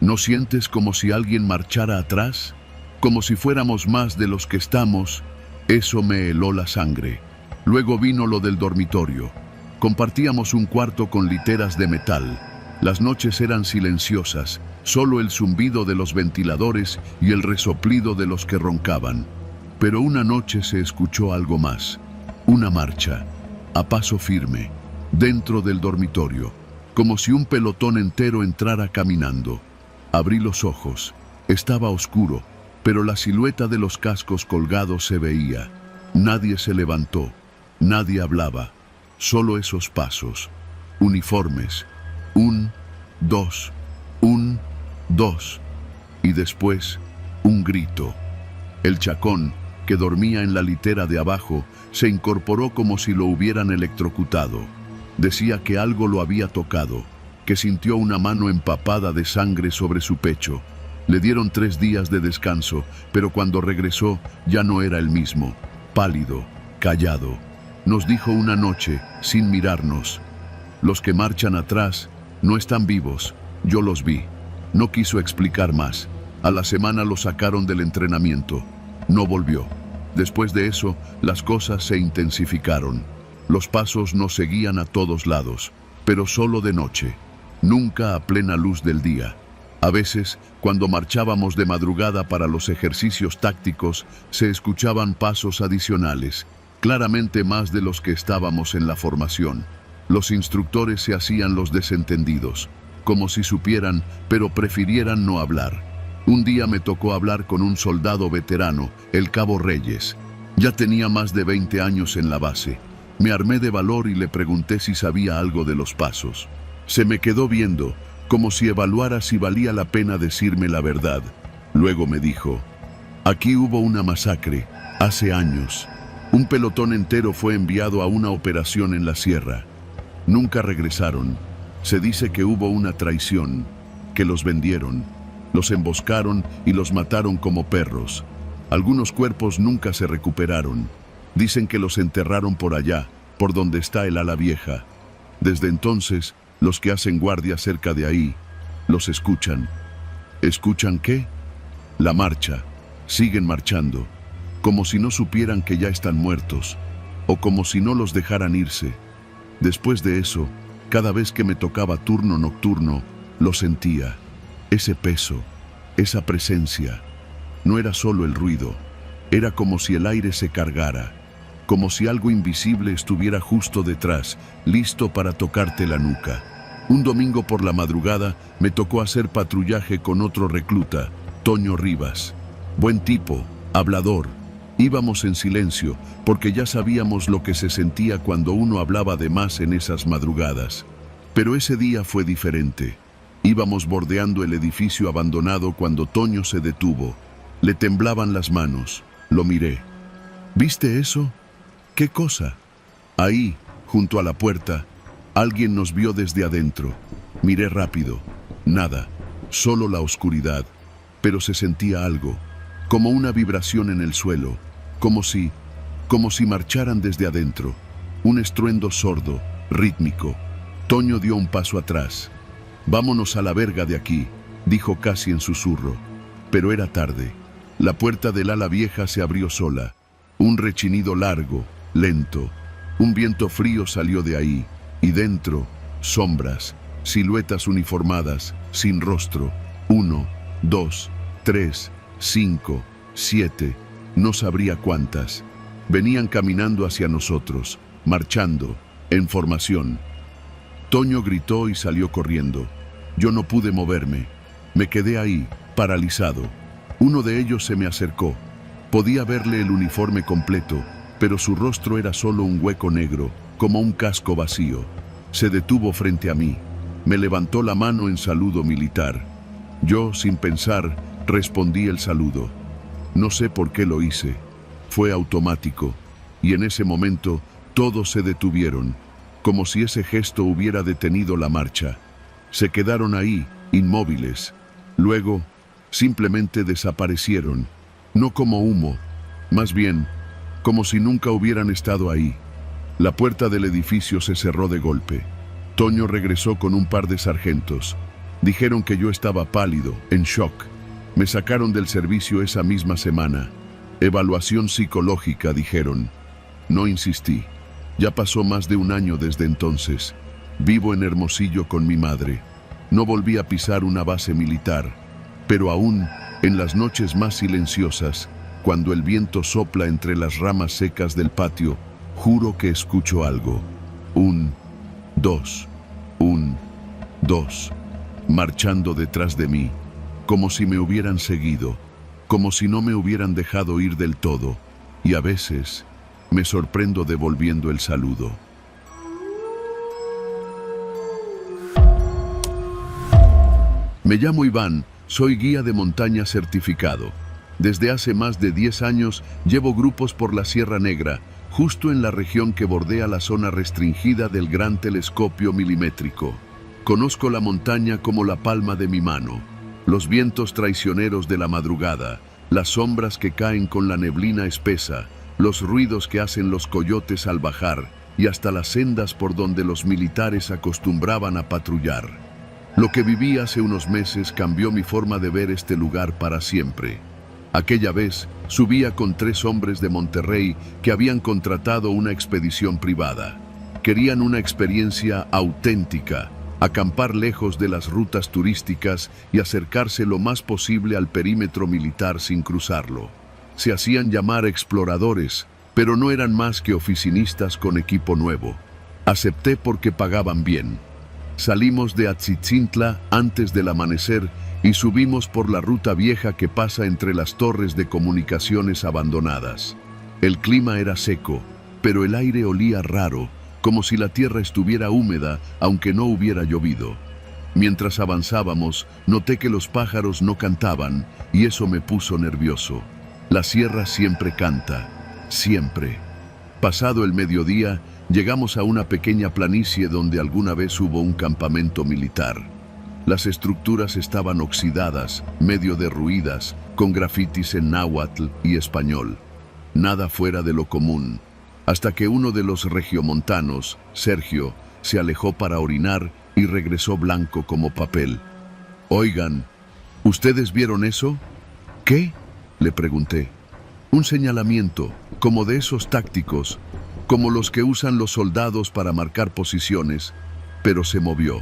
«¿No sientes como si alguien marchara atrás? Como si fuéramos más de los que estamos». Eso me heló la sangre. Luego vino lo del dormitorio. Compartíamos un cuarto con literas de metal. Las noches eran silenciosas, solo el zumbido de los ventiladores y el resoplido de los que roncaban. Pero una noche se escuchó algo más. Una marcha, a paso firme, dentro del dormitorio, como si un pelotón entero entrara caminando. Abrí los ojos. Estaba oscuro, pero la silueta de los cascos colgados se veía. Nadie se levantó, nadie hablaba, solo esos pasos, uniformes, 1, 2, 1, 2, y después un grito. El chacón, que dormía en la litera de abajo, se incorporó como si lo hubieran electrocutado. Decía que algo lo había tocado, que sintió una mano empapada de sangre sobre su pecho. Le dieron 3 días de descanso, pero cuando regresó ya no era el mismo, pálido, callado. Nos dijo una noche, sin mirarnos: «Los que marchan atrás no están vivos, yo los vi». No quiso explicar más. A la semana lo sacaron del entrenamiento. No volvió. Después de eso, las cosas se intensificaron. Los pasos nos seguían a todos lados, pero solo de noche, nunca a plena luz del día. A veces, cuando marchábamos de madrugada para los ejercicios tácticos, se escuchaban pasos adicionales, claramente más de los que estábamos en la formación. Los instructores se hacían los desentendidos, como si supieran, pero prefirieran no hablar. Un día me tocó hablar con un soldado veterano, el cabo Reyes. Ya tenía más de 20 años en la base. Me armé de valor y le pregunté si sabía algo de los pasos. Se me quedó viendo, como si evaluara si valía la pena decirme la verdad. Luego me dijo: «Aquí hubo una masacre, hace años. Un pelotón entero fue enviado a una operación en la sierra. Nunca regresaron. Se dice que hubo una traición, que los vendieron, los emboscaron y los mataron como perros. Algunos cuerpos nunca se recuperaron. Dicen que los enterraron por allá, por donde está el ala vieja. Desde entonces, los que hacen guardia cerca de ahí, los escuchan». ¿Escuchan qué? La marcha. Siguen marchando, como si no supieran que ya están muertos, o como si no los dejaran irse. Después de eso, cada vez que me tocaba turno nocturno, lo sentía. Ese peso, esa presencia. No era solo el ruido, era como si el aire se cargara, como si algo invisible estuviera justo detrás, listo para tocarte la nuca. Un domingo por la madrugada me tocó hacer patrullaje con otro recluta, Toño Rivas. Buen tipo, hablador. Íbamos en silencio, porque ya sabíamos lo que se sentía cuando uno hablaba de más en esas madrugadas. Pero ese día fue diferente. Íbamos bordeando el edificio abandonado cuando Toño se detuvo. Le temblaban las manos. Lo miré. ¿Viste eso? ¿Qué cosa? Ahí, junto a la puerta, alguien nos vio desde adentro. Miré rápido. Nada, solo la oscuridad. Pero se sentía algo, como una vibración en el suelo, como si marcharan desde adentro. Un estruendo sordo, rítmico. Toño dio un paso atrás. «Vámonos a la verga de aquí», dijo casi en susurro. Pero era tarde. La puerta del ala vieja se abrió sola. Un rechinido largo, lento. Un viento frío salió de ahí, y dentro, sombras, siluetas uniformadas, sin rostro. 1, 2, 3, 5, 7, no sabría cuántas. Venían caminando hacia nosotros, marchando, en formación. Toño gritó y salió corriendo. Yo no pude moverme. Me quedé ahí, paralizado. Uno de ellos se me acercó. Podía verle el uniforme completo, pero su rostro era solo un hueco negro, como un casco vacío. Se detuvo frente a mí. Me levantó la mano en saludo militar. Yo, sin pensar, respondí el saludo. No sé por qué lo hice. Fue automático, y en ese momento todos se detuvieron, como si ese gesto hubiera detenido la marcha. Se quedaron ahí, inmóviles. Luego, simplemente desaparecieron, no como humo, más bien, como si nunca hubieran estado ahí. La puerta del edificio se cerró de golpe. Toño regresó con un par de sargentos. Dijeron que yo estaba pálido, en shock. Me sacaron del servicio esa misma semana. Evaluación psicológica, dijeron. No insistí. Ya pasó más de un año desde entonces. Vivo en Hermosillo con mi madre. No volví a pisar una base militar, pero aún, en las noches más silenciosas, cuando el viento sopla entre las ramas secas del patio, juro que escucho algo. 1, 2, 1, 2, marchando detrás de mí, como si me hubieran seguido, como si no me hubieran dejado ir del todo, y a veces me sorprendo devolviendo el saludo. Me llamo Iván, soy guía de montaña certificado. Desde hace más de 10 años llevo grupos por la Sierra Negra, justo en la región que bordea la zona restringida del Gran Telescopio Milimétrico. Conozco la montaña como la palma de mi mano. Los vientos traicioneros de la madrugada, las sombras que caen con la neblina espesa, los ruidos que hacen los coyotes al bajar y hasta las sendas por donde los militares acostumbraban a patrullar. Lo que viví hace unos meses cambió mi forma de ver este lugar para siempre. Aquella vez subía con 3 hombres de Monterrey que habían contratado una expedición privada. Querían una experiencia auténtica, acampar lejos de las rutas turísticas y acercarse lo más posible al perímetro militar sin cruzarlo. Se hacían llamar exploradores, pero no eran más que oficinistas con equipo nuevo. Acepté porque pagaban bien. Salimos de Atzitzintla antes del amanecer y subimos por la ruta vieja que pasa entre las torres de comunicaciones abandonadas. El clima era seco, pero el aire olía raro, como si la tierra estuviera húmeda aunque no hubiera llovido. Mientras avanzábamos, noté que los pájaros no cantaban y eso me puso nervioso. La sierra siempre canta, siempre. Pasado el mediodía, llegamos a una pequeña planicie donde alguna vez hubo un campamento militar. Las estructuras estaban oxidadas, medio derruidas, con grafitis en náhuatl y español. Nada fuera de lo común, hasta que uno de los regiomontanos, Sergio, se alejó para orinar y regresó blanco como papel. «Oigan, ¿ustedes vieron eso?» «¿Qué?», le pregunté. «Un señalamiento, como de esos tácticos, como los que usan los soldados para marcar posiciones», pero se movió.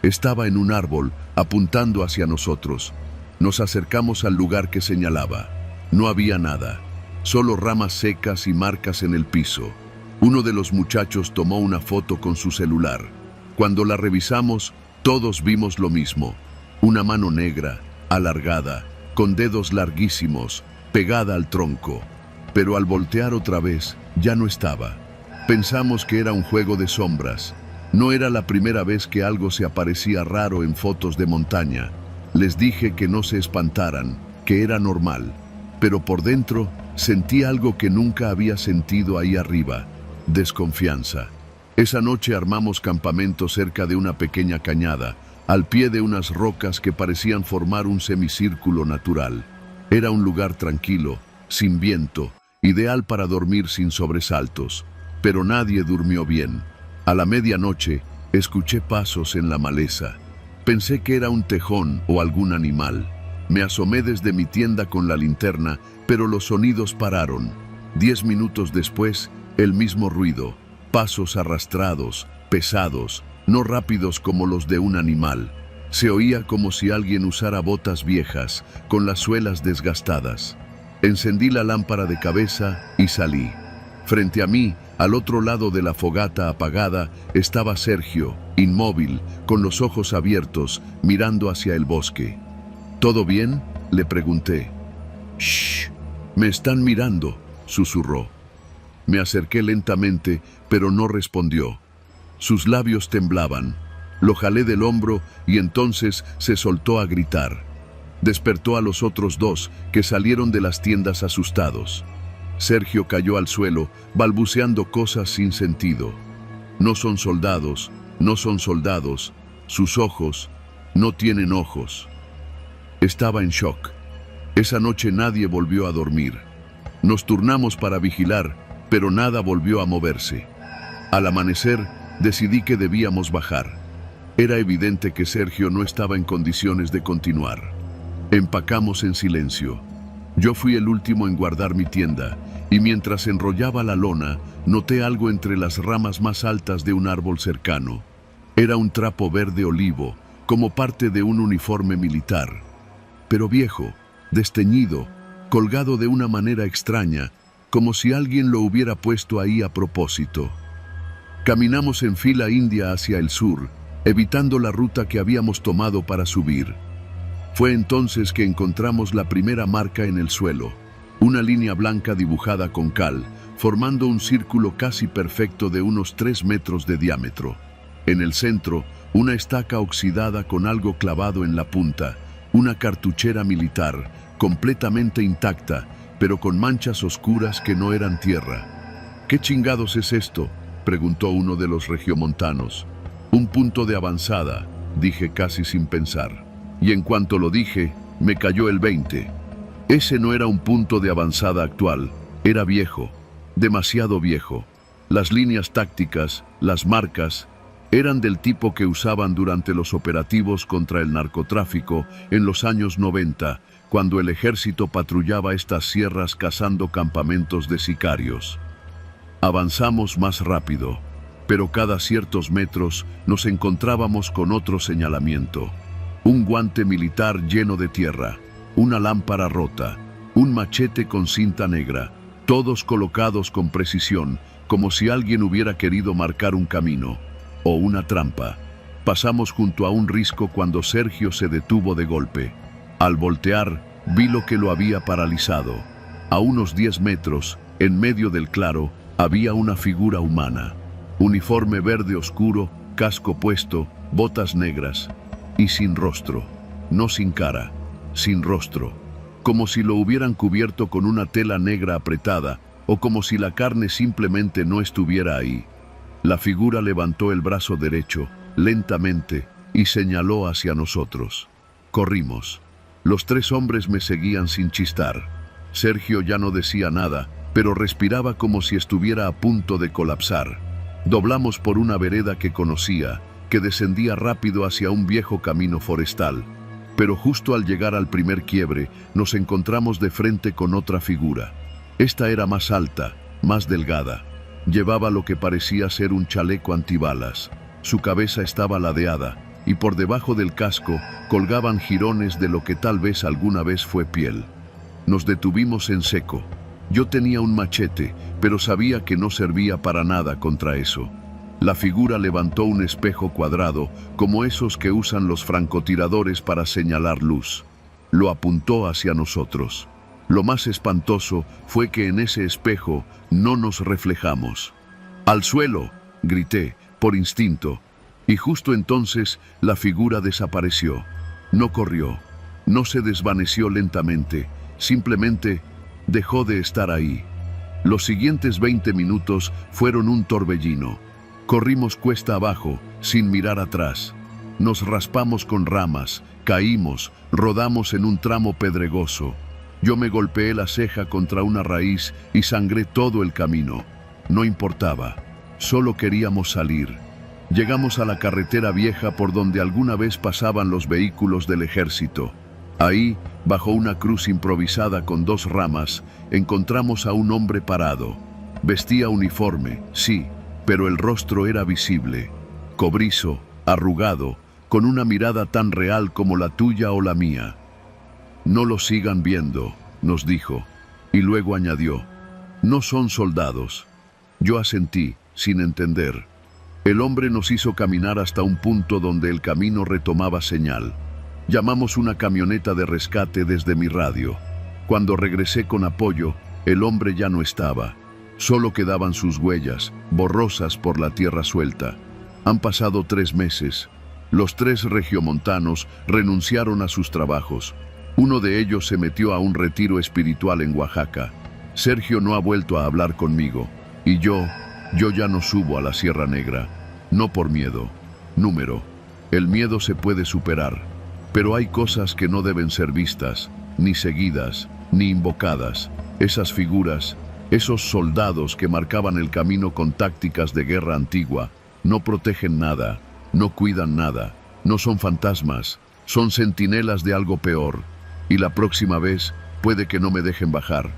Estaba en un árbol, apuntando hacia nosotros. Nos acercamos al lugar que señalaba. No había nada, solo ramas secas y marcas en el piso. Uno de los muchachos tomó una foto con su celular. Cuando la revisamos, todos vimos lo mismo. Una mano negra, alargada, con dedos larguísimos, pegada al tronco. Pero al voltear otra vez, ya no estaba. Pensamos que era un juego de sombras. No era la primera vez que algo se aparecía raro en fotos de montaña. Les dije que no se espantaran, que era normal. Pero por dentro sentí algo que nunca había sentido ahí arriba: desconfianza. Esa noche armamos campamento cerca de una pequeña cañada, al pie de unas rocas que parecían formar un semicírculo natural. Era un lugar tranquilo, sin viento, ideal para dormir sin sobresaltos. pero nadie durmió bien. A la medianoche, escuché pasos en la maleza. Pensé que era un tejón o algún animal. Me asomé desde mi tienda con la linterna, pero los sonidos pararon. 10 minutos después, el mismo ruido. Pasos arrastrados, pesados, no rápidos como los de un animal. Se oía como si alguien usara botas viejas, con las suelas desgastadas. Encendí la lámpara de cabeza y salí. Frente a mí, al otro lado de la fogata apagada, estaba Sergio, inmóvil, con los ojos abiertos, mirando hacia el bosque. ¿Todo bien?, le pregunté. «Shh, me están mirando», susurró. Me acerqué lentamente, pero no respondió. Sus labios temblaban. Lo jalé del hombro y entonces se soltó a gritar. Despertó a los otros dos, que salieron de las tiendas asustados. Sergio cayó al suelo, balbuceando cosas sin sentido. No son soldados, no son soldados. Sus ojos no tienen ojos. Estaba en shock. Esa noche nadie volvió a dormir. Nos turnamos para vigilar, pero nada volvió a moverse. Al amanecer, decidí que debíamos bajar. Era evidente que Sergio no estaba en condiciones de continuar. Empacamos en silencio. Yo fui el último en guardar mi tienda, y mientras enrollaba la lona, noté algo entre las ramas más altas de un árbol cercano. Era un trapo verde olivo, como parte de un uniforme militar. Pero viejo, desteñido, colgado de una manera extraña, como si alguien lo hubiera puesto ahí a propósito. Caminamos en fila india hacia el sur, evitando la ruta que habíamos tomado para subir. Fue entonces que encontramos la primera marca en el suelo, una línea blanca dibujada con cal, formando un círculo casi perfecto de unos 3 metros de diámetro. En el centro, una estaca oxidada con algo clavado en la punta, una cartuchera militar, completamente intacta, pero con manchas oscuras que no eran tierra. «¿Qué chingados es esto?», preguntó uno de los regiomontanos. «Un punto de avanzada», dije casi sin pensar. Y en cuanto lo dije, me cayó el 20. Ese no era un punto de avanzada actual, era viejo, demasiado viejo. Las líneas tácticas, las marcas, eran del tipo que usaban durante los operativos contra el narcotráfico en los años 90, cuando el ejército patrullaba estas sierras cazando campamentos de sicarios. Avanzamos más rápido, pero cada ciertos metros nos encontrábamos con otro señalamiento. Un guante militar lleno de tierra, una lámpara rota, un machete con cinta negra, todos colocados con precisión, como si alguien hubiera querido marcar un camino o una trampa. Pasamos junto a un risco cuando Sergio se detuvo de golpe. Al voltear, vi lo que lo había paralizado. A unos 10 metros, en medio del claro, había una figura humana. Uniforme verde oscuro, casco puesto, botas negras y sin rostro. No sin cara, sin rostro. Como si lo hubieran cubierto con una tela negra apretada o como si la carne simplemente no estuviera ahí. La figura levantó el brazo derecho, lentamente, y señaló hacia nosotros. Corrimos. Los 3 hombres me seguían sin chistar. Sergio ya no decía nada, pero respiraba como si estuviera a punto de colapsar. Doblamos por una vereda que conocía, que descendía rápido hacia un viejo camino forestal. Pero justo al llegar al primer quiebre, nos encontramos de frente con otra figura. Esta era más alta, más delgada. Llevaba lo que parecía ser un chaleco antibalas. Su cabeza estaba ladeada, y por debajo del casco colgaban jirones de lo que tal vez alguna vez fue piel. Nos detuvimos en seco. Yo tenía un machete, pero sabía que no servía para nada contra eso. La figura levantó un espejo cuadrado, como esos que usan los francotiradores para señalar luz. Lo apuntó hacia nosotros. Lo más espantoso fue que en ese espejo no nos reflejamos. «¡Al suelo!», grité, por instinto. Y justo entonces la figura desapareció. No corrió, no se desvaneció lentamente, simplemente dejó de estar ahí. Los siguientes 20 minutos fueron un torbellino. Corrimos cuesta abajo, sin mirar atrás. Nos raspamos con ramas, caímos, rodamos en un tramo pedregoso. Yo me golpeé la ceja contra una raíz y sangré todo el camino. No importaba. Solo queríamos salir. Llegamos a la carretera vieja por donde alguna vez pasaban los vehículos del ejército. Ahí, bajo una cruz improvisada con 2 ramas, encontramos a un hombre parado. Vestía uniforme, sí, pero el rostro era visible, cobrizo, arrugado, con una mirada tan real como la tuya o la mía. «No lo sigan viendo», nos dijo, y luego añadió, «No son soldados». Yo asentí, sin entender. El hombre nos hizo caminar hasta un punto donde el camino retomaba señal. Llamamos una camioneta de rescate desde mi radio. Cuando regresé con apoyo, el hombre ya no estaba. Solo quedaban sus huellas, borrosas por la tierra suelta. Han pasado 3 meses. Los 3 regiomontanos renunciaron a sus trabajos. Uno de ellos se metió a un retiro espiritual en Oaxaca. Sergio no ha vuelto a hablar conmigo. Y yo ya no subo a la Sierra Negra. No por miedo. Número. El miedo se puede superar. Pero hay cosas que no deben ser vistas, ni seguidas, ni invocadas. Esas figuras, esos soldados que marcaban el camino con tácticas de guerra antigua, no protegen nada, no cuidan nada, no son fantasmas, son centinelas de algo peor. Y la próxima vez puede que no me dejen bajar.